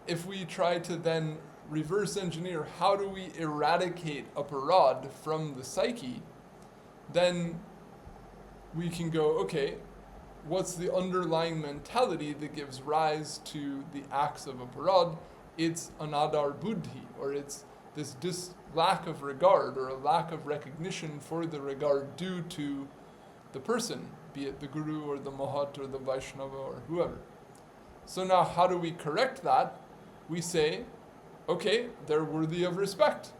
if we try to then reverse engineer how do we eradicate aparad from the psyche, then we can go, okay, what's the underlying mentality that gives rise to the acts of aparad? It's anadar buddhi, or it's this lack of regard, or a lack of recognition for the regard due to the person, be it the guru or the mahat or the vaiṣṇava or whoever. So now how do we correct that? We say, okay, they're worthy of respect.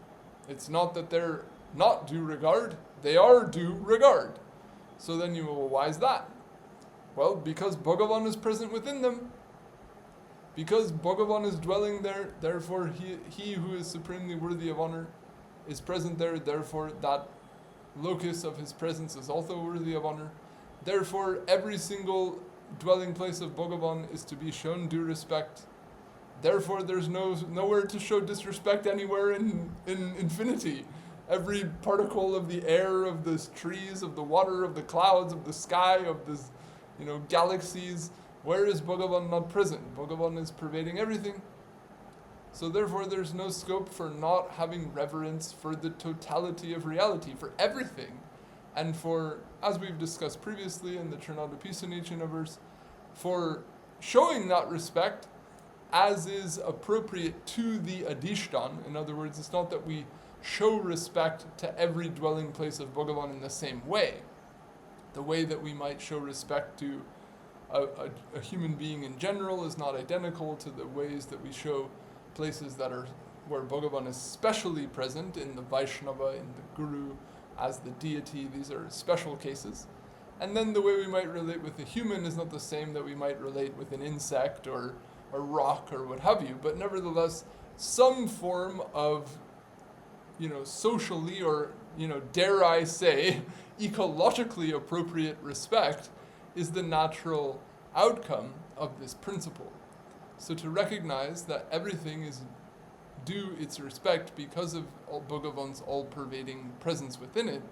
It's not that they're not due regard, they are due regard. So then you go, well, why is that? Well, because Bhagavan is present within them. Because Bhagavan is dwelling there, therefore he who is supremely worthy of honor is present there, therefore that locus of his presence is also worthy of honor. Therefore, every single dwelling place of Bhagavan is to be shown due respect. Therefore, there's nowhere to show disrespect anywhere in infinity. Every particle of the air, of the trees, of the water, of the clouds, of the sky, of the galaxies, where is Bhagavan not present? Bhagavan is pervading everything. So therefore, there's no scope for not having reverence for the totality of reality, for everything. And for, as we've discussed previously in the Trinadapisanichana verse, for showing that respect as is appropriate to the adishtan. In other words, it's not that we show respect to every dwelling place of Bhagavan in the same way. The way that we might show respect to a human being in general is not identical to the ways that we show places that are where Bhagavan is specially present, in the Vaiṣṇava, in the Guru, as the deity. These are special cases. And then the way we might relate with a human is not the same that we might relate with an insect or a rock or what have you, but nevertheless, some form of, socially or, dare I say, ecologically appropriate respect is the natural outcome of this principle. So to recognize that everything is due its respect because of Bhagavan's all-pervading presence within it,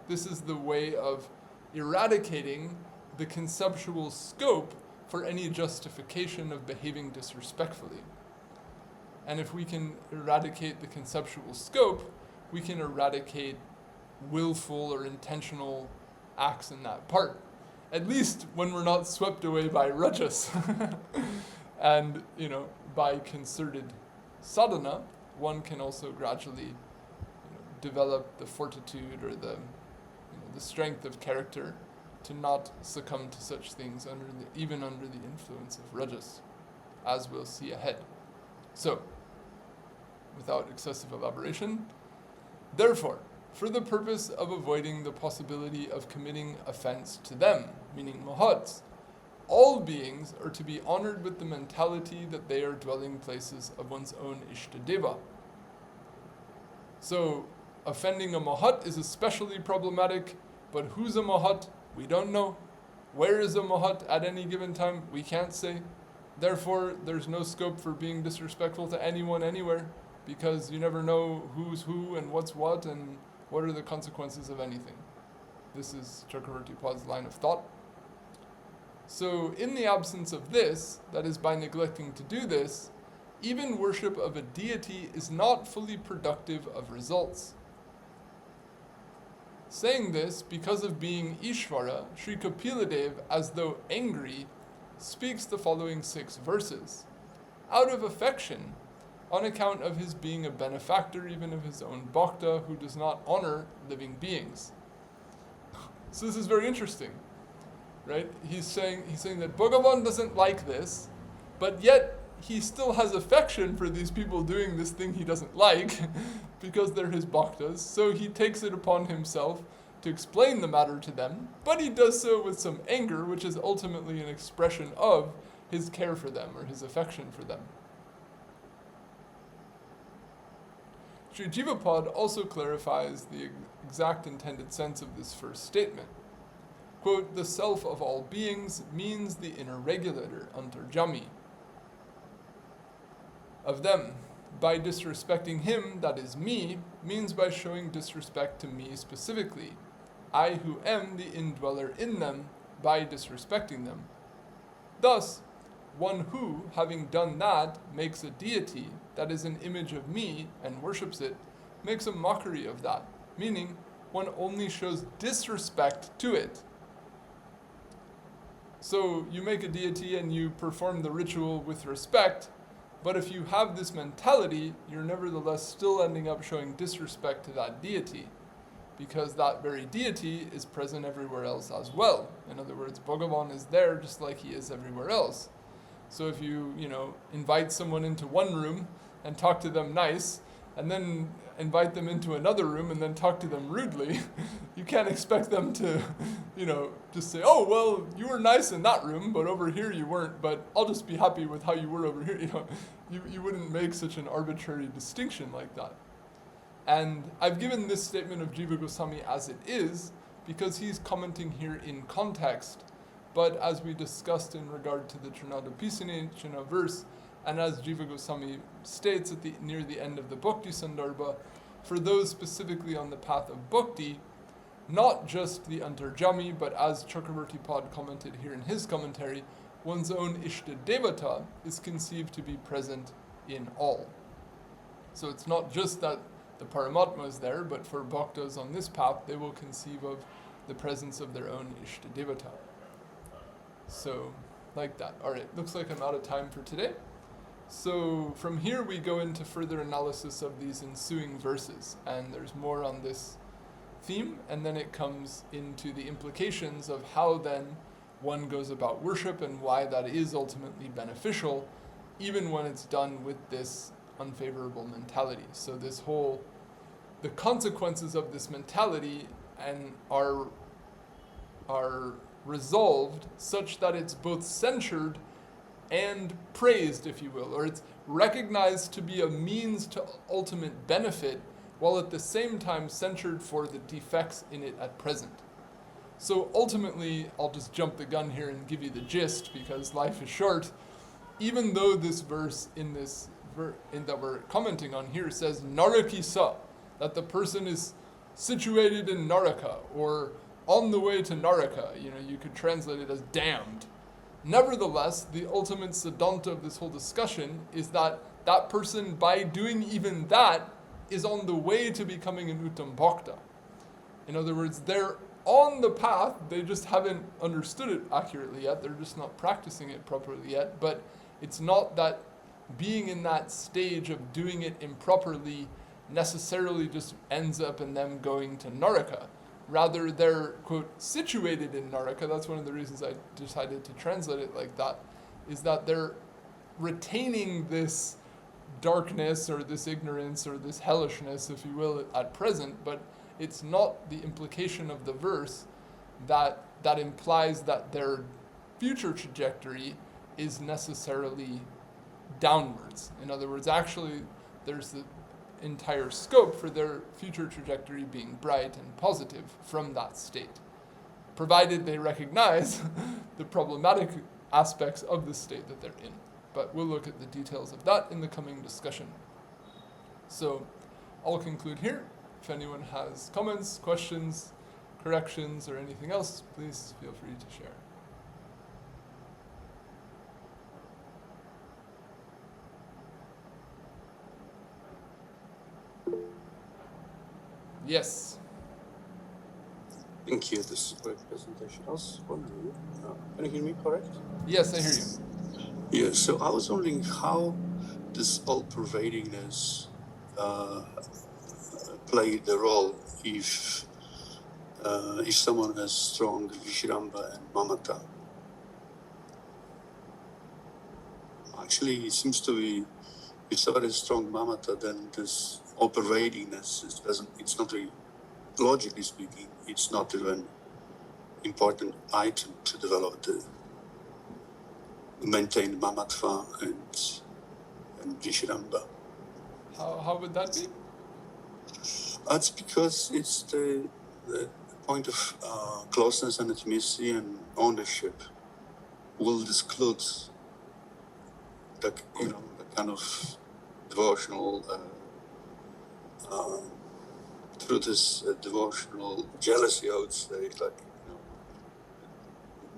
this is the way of eradicating the conceptual scope for any justification of behaving disrespectfully. And if we can eradicate the conceptual scope, we can eradicate willful or intentional acts in that part. At least when we're not swept away by rajas. And, by concerted sadhana, one can also gradually develop the fortitude or the strength of character to not succumb to such things even under the influence of rajas, as we'll see ahead. So, without excessive elaboration, therefore, for the purpose of avoiding the possibility of committing offense to them, meaning mahats. All beings are to be honored with the mentality that they are dwelling places of one's own Ishtadeva. So, offending a mahat is especially problematic, but who's a mahat? We don't know. Where is a mahat at any given time? We can't say. Therefore, there's no scope for being disrespectful to anyone anywhere, because you never know who's who and what's what and what are the consequences of anything. This is Chakravarti Pad's line of thought. So, in the absence of this, that is by neglecting to do this, even worship of a deity is not fully productive of results. Saying this, because of being Ishvara, Sri Kapiladev, as though angry, speaks the following 6 verses. Out of affection, on account of his being a benefactor even of his own bhakta who does not honor living beings. So this is very interesting, right? He's saying that Bhagavan doesn't like this, but yet he still has affection for these people doing this thing he doesn't like because they're his bhaktas. So he takes it upon himself to explain the matter to them, but he does so with some anger, which is ultimately an expression of his care for them or his affection for them. Sri Jiva also clarifies the exact intended sense of this first statement. Quote, the self of all beings means the inner regulator, antarjami, of them. By disrespecting him, that is me, means by showing disrespect to me specifically, I who am the indweller in them, by disrespecting them. Thus, one who, having done that, makes a deity, that is an image of me, and worships it, makes a mockery of that, meaning one only shows disrespect to it. So you make a deity and you perform the ritual with respect, but if you have this mentality, you're nevertheless still ending up showing disrespect to that deity, because that very deity is present everywhere else as well. In other words, Bhagavan is there just like he is everywhere else. So if you invite someone into one room and talk to them nice, and then invite them into another room and then talk to them rudely, you can't expect them to, just say, oh, well, you were nice in that room, but over here you weren't, but I'll just be happy with how you were over here. You wouldn't make such an arbitrary distinction like that. And I've given this statement of Jiva Goswami as it is, because he's commenting here in context. But as we discussed in regard to the Trinadapisana verse, and as Jiva Goswami states near the end of the Bhakti Sandarbha, for those specifically on the path of bhakti, not just the antarjami, but as Chakravarti Pad commented here in his commentary, one's own Ishta Devata is conceived to be present in all. So it's not just that the Paramatma is there, but for bhaktas on this path, they will conceive of the presence of their own Ishta Devata. So, like that. Alright, looks like I'm out of time for today. So, from here we go into further analysis of these ensuing verses, and there's more on this theme, and then it comes into the implications of how then one goes about worship and why that is ultimately beneficial, even when it's done with this unfavorable mentality. So the consequences of this mentality and are resolved such that it's both censured and praised, if you will, or it's recognized to be a means to ultimate benefit, while at the same time censured for the defects in it at present. So ultimately, I'll just jump the gun here and give you the gist, because life is short. Even though this verse that we're commenting on here says narakisa, that the person is situated in naraka, or on the way to naraka, you could translate it as damned. Nevertheless, the ultimate siddhanta of this whole discussion is that that person, by doing even that, is on the way to becoming an uttam bhakta. In other words, they're on the path, they just haven't understood it accurately yet, they're just not practicing it properly yet, but it's not that being in that stage of doing it improperly necessarily just ends up in them going to naraka. Rather, they're, quote, situated in naraka. That's one of the reasons I decided to translate it like that, is that they're retaining this darkness or this ignorance or this hellishness, if you will, at present, but it's not the implication of the verse that implies that their future trajectory is necessarily downwards. In other words, actually, there's the entire scope for their future trajectory being bright and positive from that state, provided they recognize the problematic aspects of the state that they're in. But we'll look at the details of that in the coming discussion. So I'll conclude here. If anyone has comments, questions, corrections, or anything else, please feel free to share. Yes. Thank you. This is a great presentation. I was wondering, can you hear me correct? Yes, I hear you. Yeah, so I was wondering how this all-pervadingness played the role if someone has strong Vishramba and Mamata. Actually, it seems to be, if somebody has strong Mamata, then this all-pervadingness it's not really, logically speaking, it's not even important item to develop to maintain mamatva and Vishramba. How would that be? That's because it's the point of closeness and intimacy and ownership will disclude the kind of devotional through this devotional jealousy, I would say,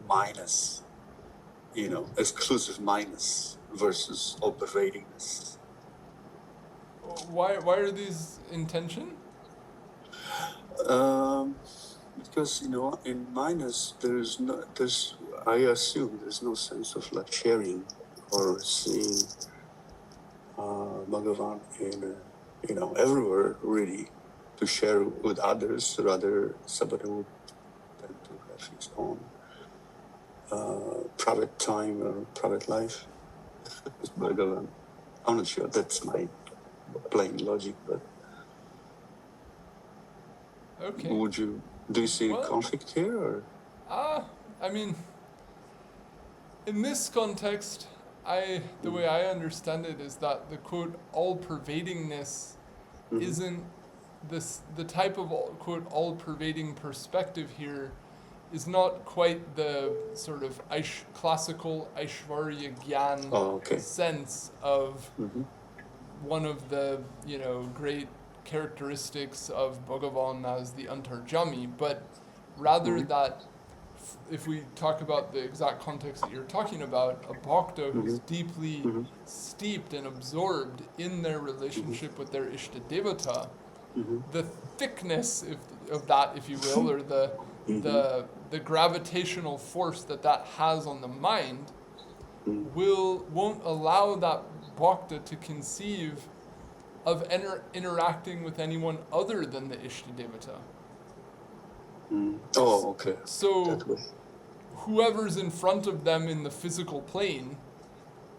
minus, exclusive minus versus all pervadingness. Why are these in tension? Because in minus I assume there's no sense of sharing or seeing Bhagavan in everywhere really to share with others. Rather, somebody would tend to have his own private time or private life with Bhagavan. I'm not sure that's my plain logic, but okay. Do you see conflict here, or? I mean, in this context, the way I understand it is that the quote all-pervadingness isn't the type of quote all-pervading perspective here is not quite the sort of classical Aishvarya Gyan sense of one of the great characteristics of Bhagavan as the Antarjami, but rather that if we talk about the exact context that you're talking about, a bhakta who's deeply steeped and absorbed in their relationship with their Ishta Devata, the thickness of that, if you will, or the gravitational force that has on the mind won't allow that bhakta to conceive of interacting with anyone other than the Ishta Devata. Oh, okay. So whoever's in front of them in the physical plane,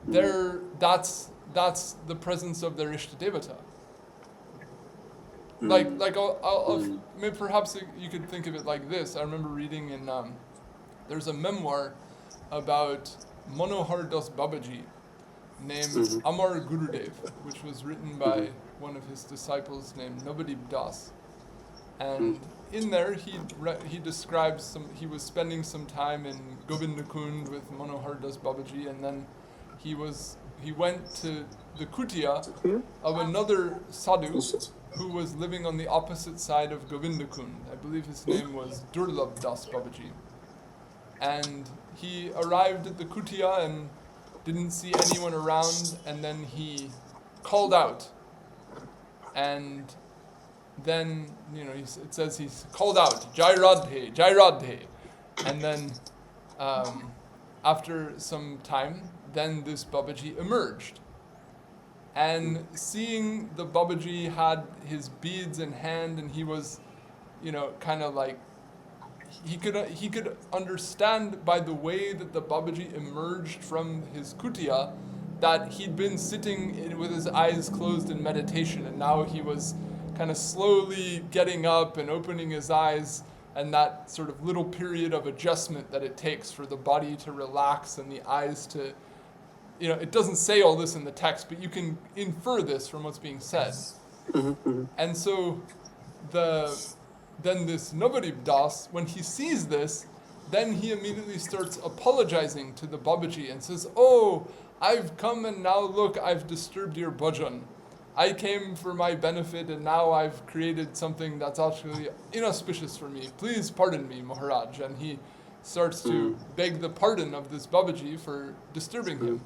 that's the presence of their Ishta Devata. Maybe perhaps you could think of it like this. I remember reading in there's a memoir about Manohar Das Babaji named Amar Gurudev, which was written by one of his disciples named Navadip Das. And in there, he describes he was spending some time in Govindakund with Manohar Das Babaji, and then he went to the kutia of another sadhu who was living on the opposite side of Govindakund. I believe his name was Durlabh Das Babaji. And he arrived at the kutia and didn't see anyone around, and then he called out. And then, it says he called out, Jai Radhe, Jai Radhe. And then, after some time, then this Babaji emerged. And seeing the Babaji had his beads in hand, and he was, kind of like, he could understand by the way that the Babaji emerged from his kutia that he'd been sitting with his eyes closed in meditation, and now he was kind of slowly getting up and opening his eyes, and that sort of little period of adjustment that it takes for the body to relax and the eyes to, it doesn't say all this in the text, but you can infer this from what's being said. And so then this Navarib Das, when he sees this, then he immediately starts apologizing to the Babaji and says, "Oh, I've come and now look, I've disturbed your bhajan. I came for my benefit and now I've created something that's actually inauspicious for me. Please pardon me, Maharaj." And he starts to beg the pardon of this Babaji for disturbing him.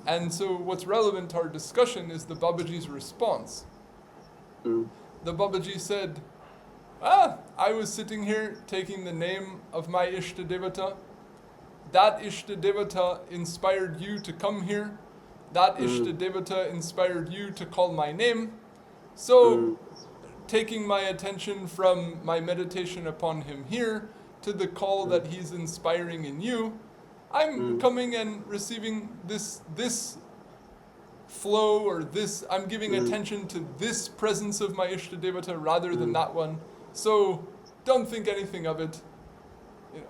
And so what's relevant to our discussion is the Babaji's response. The Babaji said, I was sitting here taking the name of my Ishta Devata. That Ishta Devata inspired you to come here. That Ishta Devata inspired you to call my name. So, taking my attention from my meditation upon him here to the call that he's inspiring in you, I'm coming and receiving this flow, or this, I'm giving attention to this presence of my Ishta Devata rather than that one. So, don't think anything of it.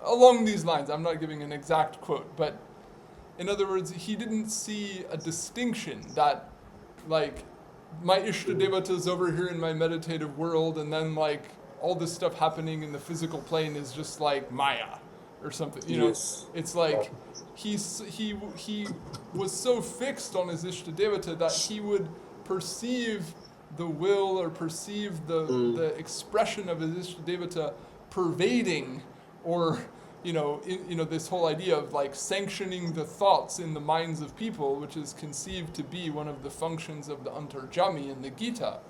Along these lines, I'm not giving an exact quote, but in other words, he didn't see a distinction that, like, my Ishta Devata is over here in my meditative world, and then, like, all this stuff happening in the physical plane is just like Maya or something. It's like he was so fixed on his Ishta Devata that he would perceive the will or perceive the expression of his Ishta Devata pervading, or this whole idea of like sanctioning the thoughts in the minds of people, which is conceived to be one of the functions of the Antarjami in the Gita.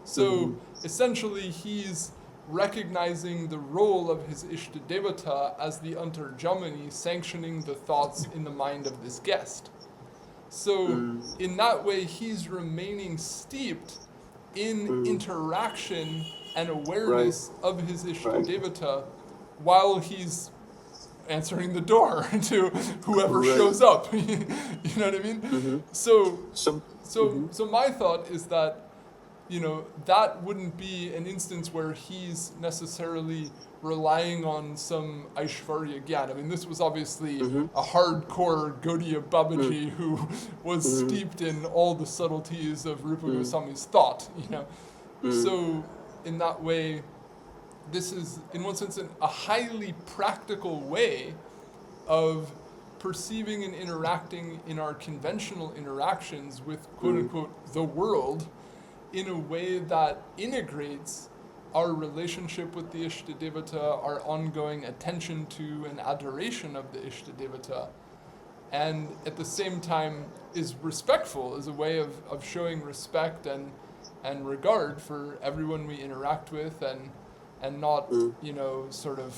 So essentially he's recognizing the role of his Ishta Devata as the Antarjamani sanctioning the thoughts in the mind of this guest. So in that way he's remaining steeped in interaction and awareness of his Ishta Devata while he's answering the door to whoever shows up. You know what I mean? So my thought is that, that wouldn't be an instance where he's necessarily relying on some Aishvarya Gyan. I mean, this was obviously a hardcore Gaudiya Babaji who was steeped in all the subtleties of Rupa Goswami's thought, So in that way, this is, in one sense, a highly practical way of perceiving and interacting in our conventional interactions with, quote-unquote, the world, in a way that integrates our relationship with the Ishta Devata, our ongoing attention to and adoration of the Ishta Devata, and at the same time is respectful, as a way of showing respect and regard for everyone we interact with, and not, sort of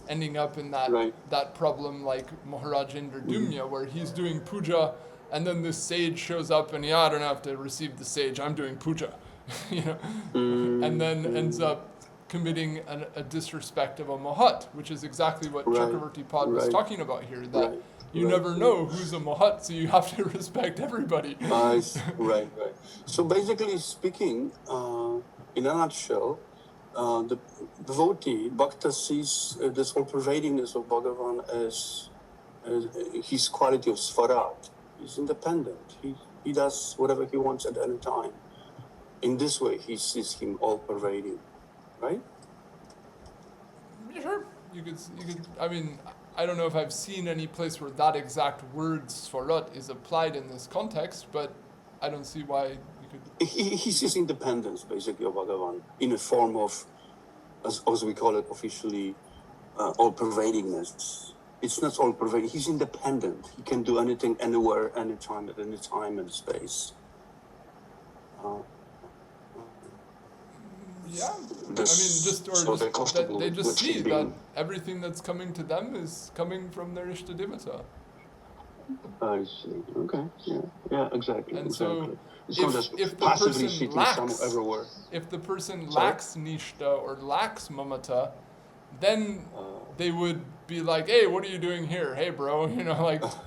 ending up in that problem like Maharaj Indradumya, where he's doing puja, and then this sage shows up, and I don't have to receive the sage, I'm doing puja, and then ends up committing a disrespect of a mahat, which is exactly what Chakravarti Pad was talking about here, that you never know who's a mahat, so you have to respect everybody. Right. So basically speaking, in a nutshell, the devotee, Bhakta, sees this whole pervadingness of Bhagavan as his quality of svarat. He's independent. He does whatever he wants at any time. In this way, he sees him all pervading, right? Sure. You could. I mean, I don't know if I've seen any place where that exact word svarat is applied in this context, but I don't see why you could. He sees independence, basically, of Bhagavan in a form of, as we call it officially, all-pervadingness. It's not all-pervading. He's independent. He can do anything, anywhere, anytime, at any time and space. Yeah, they just see that everything that's coming to them is coming from their Ishta Devata. I see. Okay. Yeah. Exactly. And so, if the person lacks nishta or lacks mamata, then they would be like, "Hey, what are you doing here? Hey, bro,"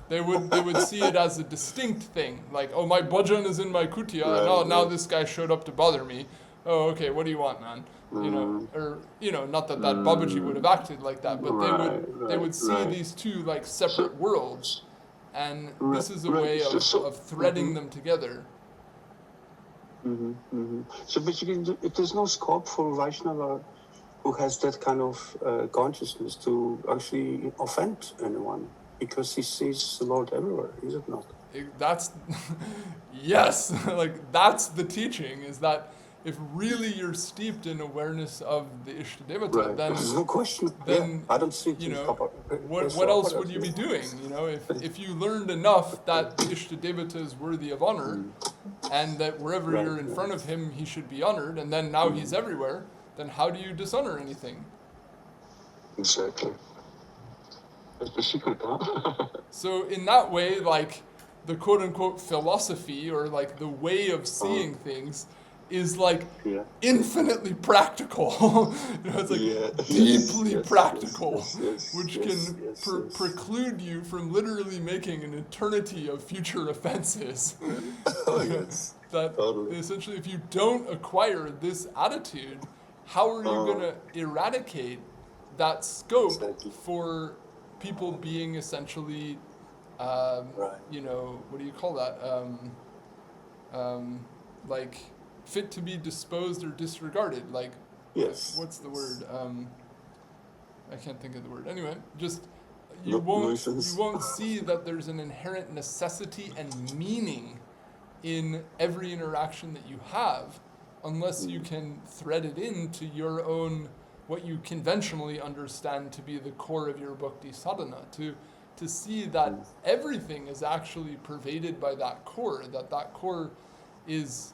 they would see it as a distinct thing. Like, "Oh, my bhajan is in my kutia, and now this guy showed up to bother me." oh, okay, what do you want, man? You know, or not that Babaji would have acted like that, but they would see these two like separate worlds, and this is a way of threading them together. So basically, there's no scope for Vaishnava who has that kind of consciousness to actually offend anyone, because he sees the Lord everywhere, is it not? That's yes, like that's the teaching, is that if really you're steeped in awareness of the Ishtadevata, then there's no question. Then I don't see what else would you be doing? If you learned enough that the Ishtadevata is worthy of honor, and that wherever you're in front of him, he should be honored, and then now he's everywhere, then how do you dishonor anything? Exactly. That's the secret, huh? So in that way, like the quote-unquote philosophy, or like the way of seeing things, is like infinitely practical. It's like deeply practical, which can preclude you from literally making an eternity of future offenses. Essentially, if you don't acquire this attitude, how are you going to eradicate that scope for people being essentially, what do you call that? Like fit to be disposed or disregarded. Like, what's the word? I can't think of the word. Anyway, just you won't see that there's an inherent necessity and meaning in every interaction that you have, unless you can thread it into your own, what you conventionally understand to be the core of your bhakti sadhana, to see that everything is actually pervaded by that core, that core is,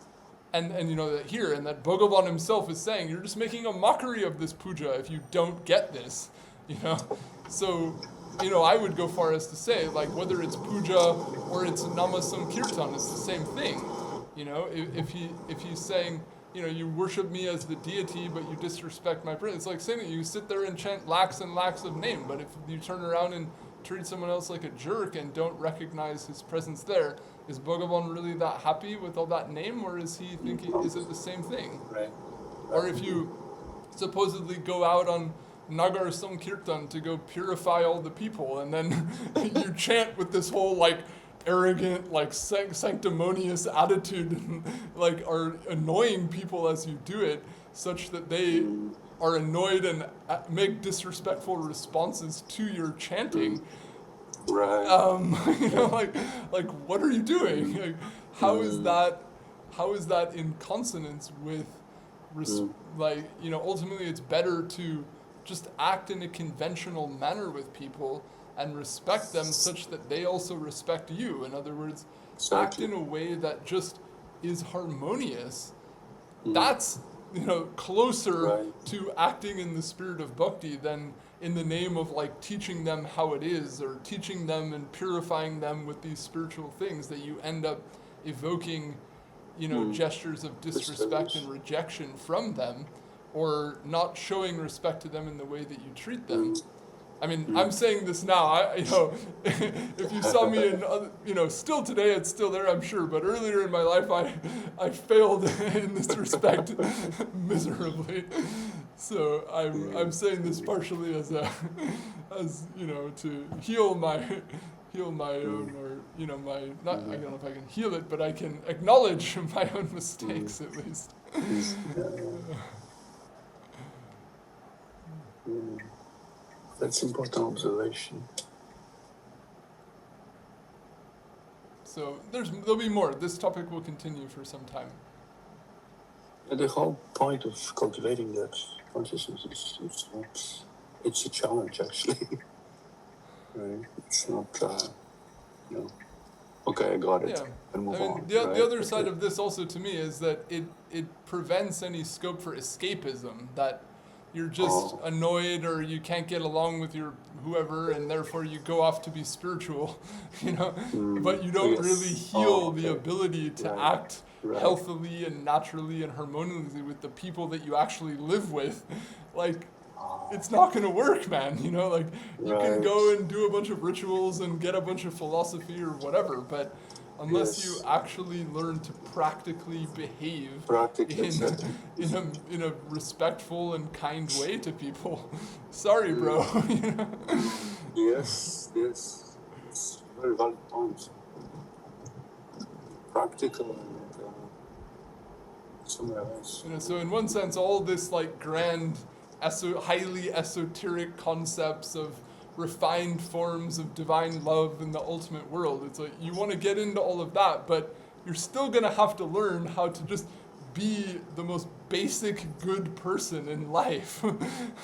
and that here, and that Bhagavan himself is saying, you're just making a mockery of this puja if you don't get this, So, I would go far as to say, like, whether it's puja or it's nama sankirtan, it's the same thing. If he's saying, you worship me as the deity, but you disrespect my presence. It's like saying that you sit there and chant lakhs and lakhs of name, but if you turn around and treat someone else like a jerk and don't recognize his presence there, is Bhagavan really that happy with all that name, or is he thinking, is it the same thing? Right. Or if you supposedly go out on Nagar Sankirtan to go purify all the people, and then you chant with this whole like arrogant, like sanctimonious attitude, and like are annoying people as you do it, such that they are annoyed and make disrespectful responses to your chanting. Right. Like what are you doing? Like, how is that in consonance with ultimately it's better to just act in a conventional manner with people and respect them such that they also respect you. In other words, act in a way that just is harmonious. That's closer to acting in the spirit of bhakti than in the name of like teaching them how it is, or teaching them and purifying them with these spiritual things that you end up evoking, gestures of disrespect and rejection from them, or not showing respect to them in the way that you treat them. I mean, I'm saying this now, if you saw me in, still today, it's still there, I'm sure, but earlier in my life, I failed in this respect miserably. So I'm saying this partially as to heal my own, or, my, not, I don't know if I can heal it, but I can acknowledge my own mistakes at least. That's important observation. So there'll be more. This topic will continue for some time. And the whole point of cultivating that consciousness is it's a challenge actually. Right? It's not okay, I got it. Yeah. And move on. The other side of this also to me is that it prevents any scope for escapism, that you're just annoyed or you can't get along with your whoever, and therefore you go off to be spiritual, but you don't really heal the ability to act healthily and naturally and harmoniously with the people that you actually live with. Like, it's not going to work, man. You can go and do a bunch of rituals and get a bunch of philosophy or whatever, but unless you actually learn to practically behave in a respectful and kind way to people. Sorry, bro. You know? Yes, it's very valid point. Practical and somewhere else. You know, so in one sense, all this like grand, highly esoteric concepts of refined forms of divine love in the ultimate world, it's like you want to get into all of that, but you're still going to have to learn how to just be the most basic good person in life.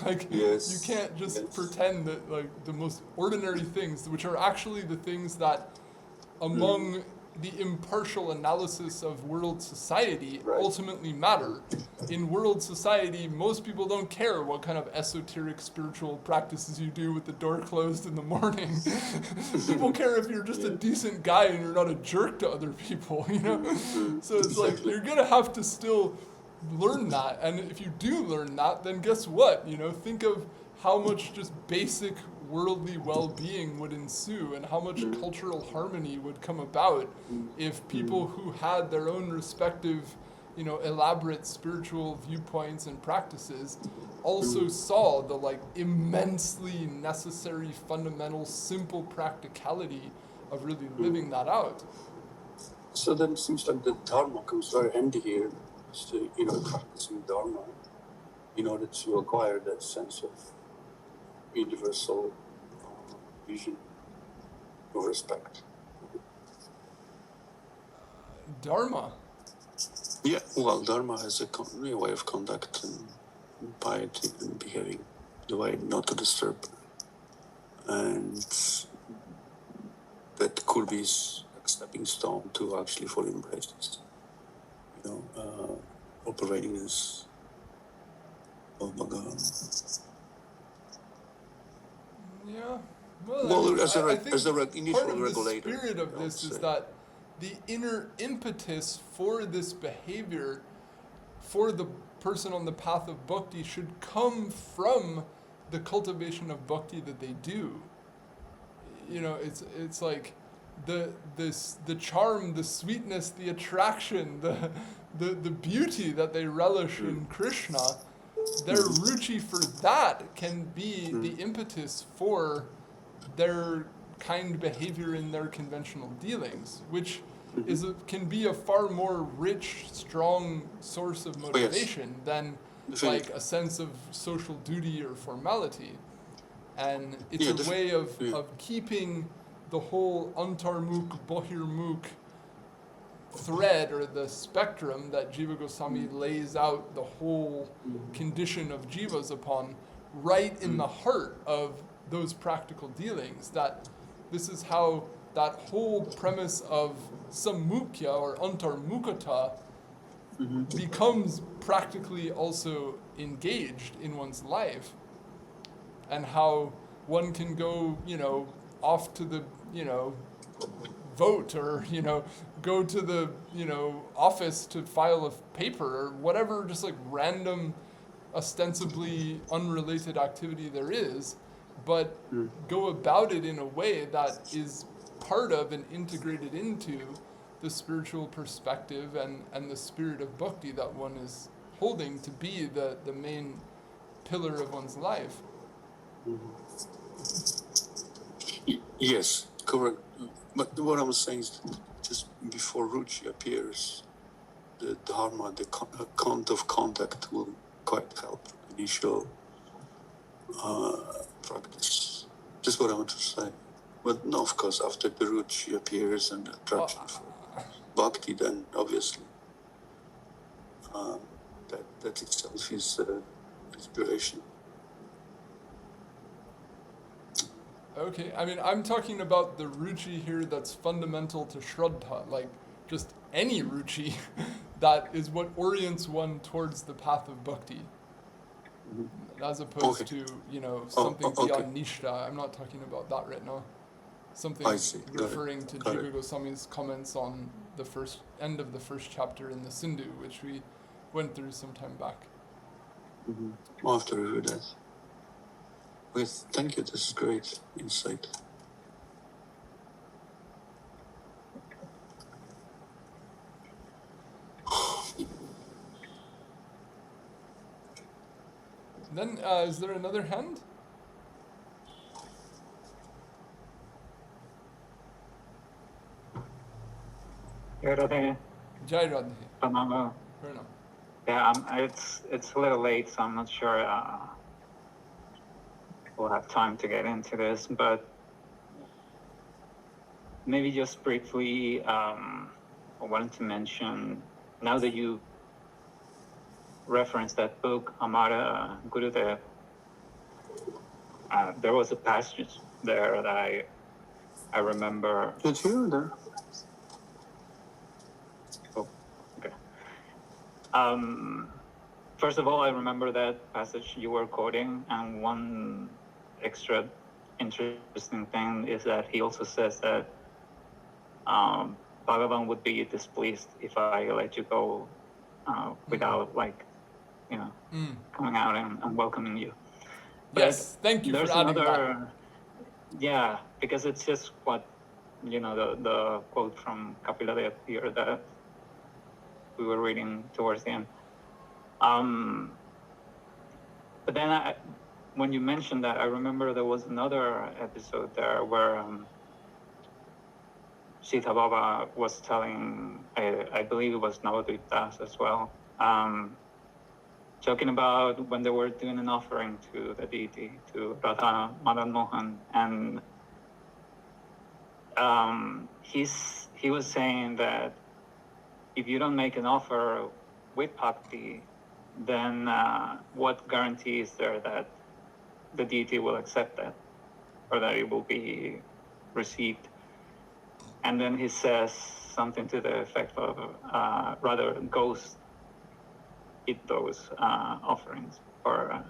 Like, yes, you can't just pretend that like the most ordinary things, which are actually the things that among the impartial analysis of world society ultimately matter. In world society, most people don't care what kind of esoteric spiritual practices you do with the door closed in the morning. People care if you're just a decent guy and you're not a jerk to other people, you know? So it's like, you're gonna have to still learn that. And if you do learn that, then guess what? You know, think of how much just basic worldly well-being would ensue and how much cultural harmony would come about if people who had their own respective, you know, elaborate spiritual viewpoints and practices also saw the like immensely necessary, fundamental, simple practicality of really living that out. So then it seems like the Dharma comes very handy here, to, you know, practicing Dharma in order to acquire that sense of universal vision of respect. Dharma? Yeah, well, Dharma has a way of conduct and piety and behaving the way not to disturb. And that could be a stepping stone to actually fully embrace this, you know, operating as Bhagavan. Yeah. Well, as I think initial part of regulator. The spirit of this is that the inner impetus for this behavior, for the person on the path of bhakti, should come from the cultivation of bhakti that they do. You know, it's like the charm, the sweetness, the attraction, the beauty that they relish in Krishna. Their ruchi for that can be the impetus for their kind behavior in their conventional dealings, which can be a far more rich, strong source of motivation than like a sense of social duty or formality. And it's a way of keeping the whole antarmukh, buddhir-mukh thread or the spectrum that Jiva Gosvami lays out the whole condition of jivas upon, right in the heart of those practical dealings. That this is how that whole premise of sammukhya or antarmukhata becomes practically also engaged in one's life, and how one can go, you know, off to the, you know, vote, or, you know, go to the, you know, office to file a paper or whatever, just like random, ostensibly unrelated activity there is, but go about it in a way that is part of and integrated into the spiritual perspective and the spirit of bhakti that one is holding to be the main pillar of one's life. Yes, correct. But what I was saying is that just before ruchi appears, the dharma, the count of contact will quite help initial practice. Just what I want to say. But no, of course, after the ruchi appears and the attraction for bhakti, then obviously that itself is inspiration. Okay, I mean, I'm talking about the ruchi here that's fundamental to Shraddha, like just any ruchi that is what orients one towards the path of bhakti, as opposed to, you know, something beyond Nishtha. I'm not talking about that right now. Something referring to Jiva Goswami's comments on the end of the first chapter in the Sindhu, which we went through some time back. I'll have to review that. Okay, thank you, this is great insight. Then, is there another hand? Radhe. Jai Radhe. Pranama. Pranam. Yeah, it's a little late, so I'm not sure we'll have time to get into this, but maybe just briefly, I wanted to mention, now that you referenced that book, Amara Gurudev, there was a passage there that I remember. Did you? There? Oh, okay. First of all, I remember that passage you were quoting, and one extra interesting thing is that he also says that Bhagavan would be displeased if I let you go without, like, coming out and welcoming you. But yes, thank you for adding that. Yeah, because it's just what, the quote from Kapila Dev here that we were reading towards the end. But then when you mentioned that, I remember there was another episode there where Sita Baba was telling, I believe it was Navadvitas as well, talking about when they were doing an offering to the deity, to Radha Madan Mohan, and he was saying that if you don't make an offer with bhakti, then what guarantee is there that the deity will accept that, or that it will be received? And then he says something to the effect of, rather, ghosts eat those offerings, or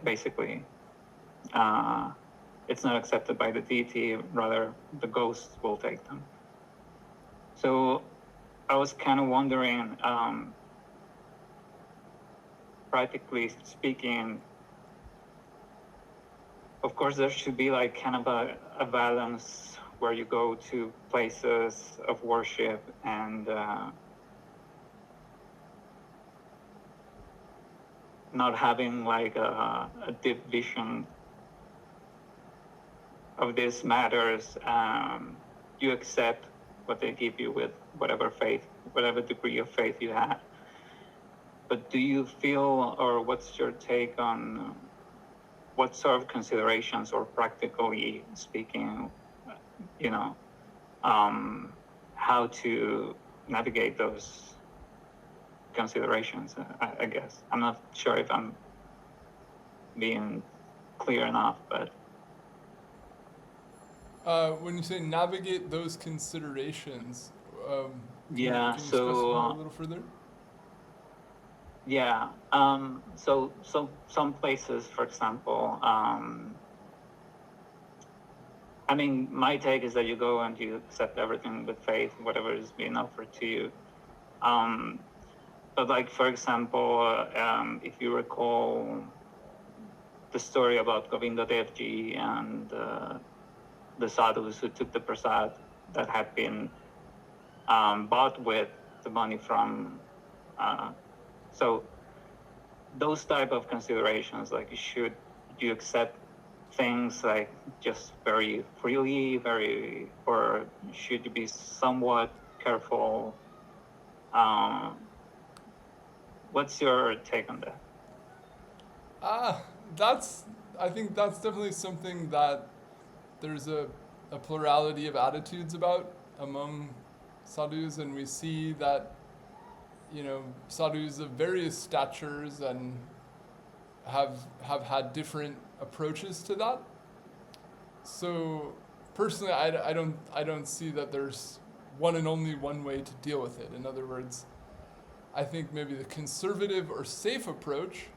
basically, it's not accepted by the deity, rather the ghosts will take them. So I was kind of wondering, practically speaking, of course there should be like kind of a balance where you go to places of worship and not having like a deep vision of these matters. You accept what they give you with whatever faith, whatever degree of faith you have. But do you feel, or what's your take on what sort of considerations, or practically speaking, how to navigate those considerations, I guess. I'm not sure if I'm being clear enough, but... when you say navigate those considerations, can you specify a little further? Yeah, so some places, for example, I mean, my take is that you go and you accept everything with faith, whatever is being offered to you. But like, for example, if you recall the story about Govinda Devji and the sadhus who took the prasad that had been bought with the money from... So those type of considerations, like, should you accept things like just very freely, or should you be somewhat careful? What's your take on that? I think that's definitely something that there's a plurality of attitudes about among sadhus, and we see that sadhus of various statures and have had different approaches to that. So personally, I don't see that there's one and only one way to deal with it. In other words, I think maybe the conservative or safe approach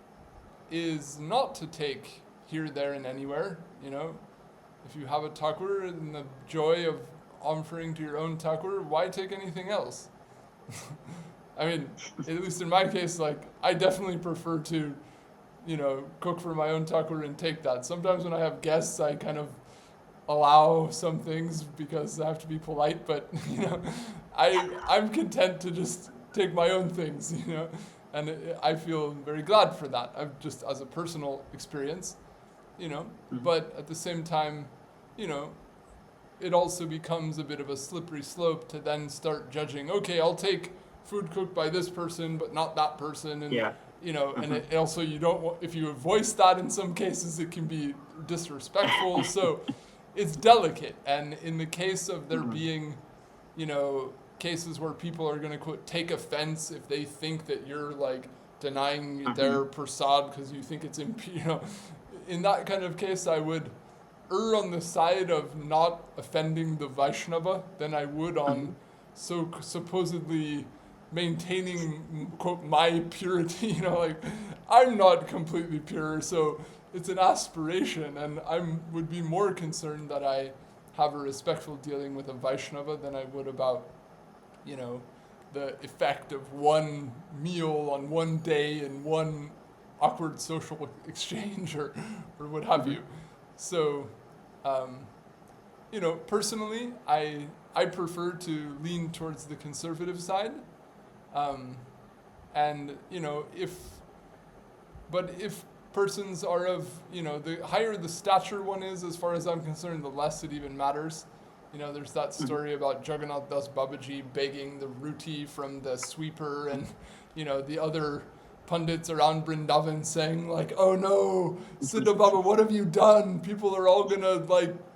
is not to take here, there, and anywhere. If you have a thakur and the joy of offering to your own thakur, why take anything else? I mean, at least in my case, like, I definitely prefer to, cook for my own thakur and take that. Sometimes when I have guests, I kind of allow some things because I have to be polite, but, I'm content to just take my own things, And I feel very glad for that. I've just as a personal experience, but at the same time, it also becomes a bit of a slippery slope to then start judging, okay, I'll take food cooked by this person, but not that person. And, and it also, you don't want, if you voice that in some cases, it can be disrespectful. So it's delicate. And in the case of there being, cases where people are going to quote take offense if they think that you're like denying their prasad because you think it's in that kind of case I would err on the side of not offending the Vaishnava than I would on supposedly maintaining quote my purity. I'm not completely pure, so it's an aspiration, and I would be more concerned that I have a respectful dealing with a Vaishnava than I would about the effect of one meal on one day and one awkward social exchange or what have you. So, personally, I prefer to lean towards the conservative side. And, if persons are of, the higher the stature one is, as far as I'm concerned, the less it even matters. There's that story about Jagannath Das Babaji begging the roti from the sweeper, and, the other pundits around Vrindavan saying, like, oh no, Siddha Baba, what have you done? People are all gonna,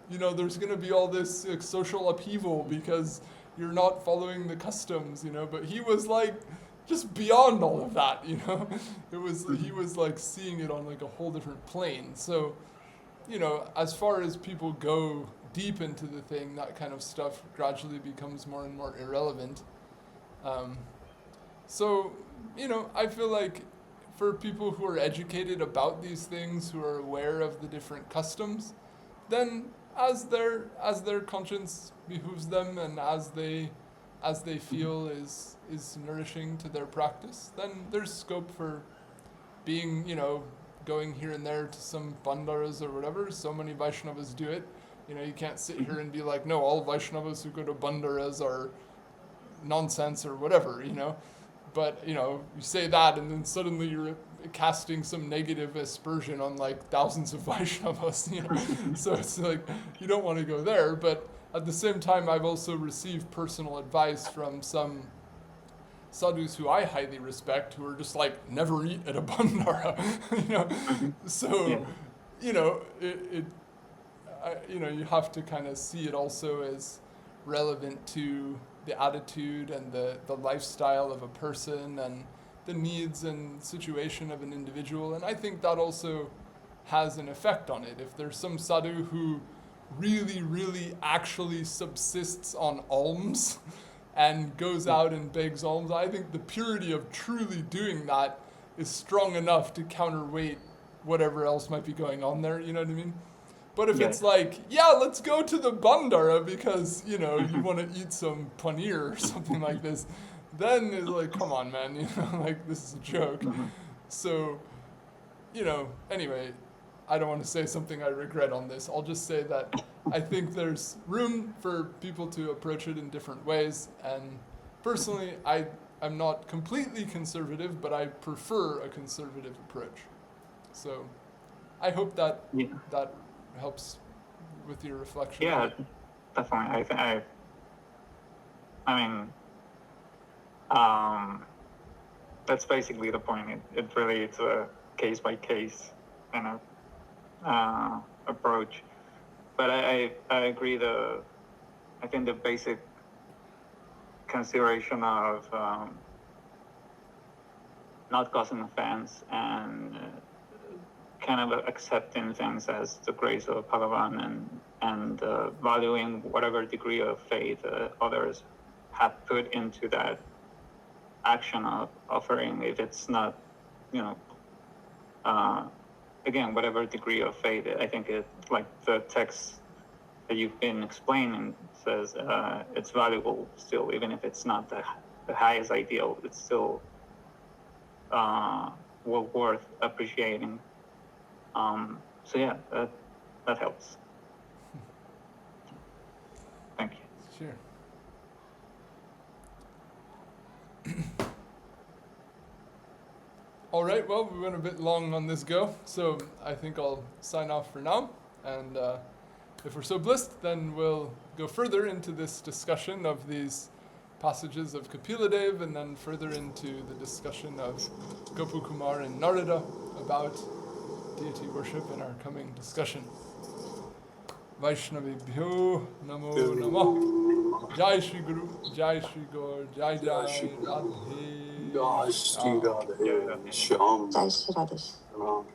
there's gonna be all this social upheaval because you're not following the customs, But he was, just beyond all of that, It was, he was, seeing it on, a whole different plane. So, as far as people go deep into the thing, that kind of stuff gradually becomes more and more irrelevant. So, I feel like for people who are educated about these things, who are aware of the different customs, then as their conscience behooves them and as they feel is nourishing to their practice, then there's scope for being, going here and there to some bandaras or whatever. So many Vaishnavas do it. You can't sit here and be like, no, all Vaishnavas who go to bandaras are nonsense or whatever, But, you say that and then suddenly you're casting some negative aspersion on thousands of Vaishnavas, So it's you don't want to go there. But at the same time, I've also received personal advice from some sadhus who I highly respect, who are just never eat at a bandara, So, you have to kind of see it also as relevant to the attitude and the lifestyle of a person and the needs and situation of an individual. And I think that also has an effect on it. If there's some sadhu who really, really actually subsists on alms and goes out and begs alms, I think the purity of truly doing that is strong enough to counterweight whatever else might be going on there, you know what I mean? But if it's let's go to the bandara because, you want to eat some paneer or something like this, then it's come on, man, this is a joke. So, anyway, I don't want to say something I regret on this. I'll just say that I think there's room for people to approach it in different ways. And personally, I'm not completely conservative, but I prefer a conservative approach. So I hope that that helps with your reflection. Yeah, definitely. That's basically the point. It really is a case by case kind of approach. But I agree. I think the basic consideration of not causing offense and kind of accepting things as the grace of Bhagavan and valuing whatever degree of faith others have put into that action of offering, if it's not, again, whatever degree of faith. I think it, the text that you've been explaining says it's valuable still, even if it's not the highest ideal, it's still worth appreciating. So yeah, that helps. Thank you. Sure. All right, well, we went a bit long on this go, so I think I'll sign off for now. And if we're so blessed, then we'll go further into this discussion of these passages of Kapila Dev, and then further into the discussion of Gopakumar and Narada about deity worship in our coming discussion. Vaishnavebhyo Namo Namah. Jai Shri Guru, Jai Shri Gaur, Jai Jai Radhe. Jai Shri Radhe Shyam. Jai Shri Radhe.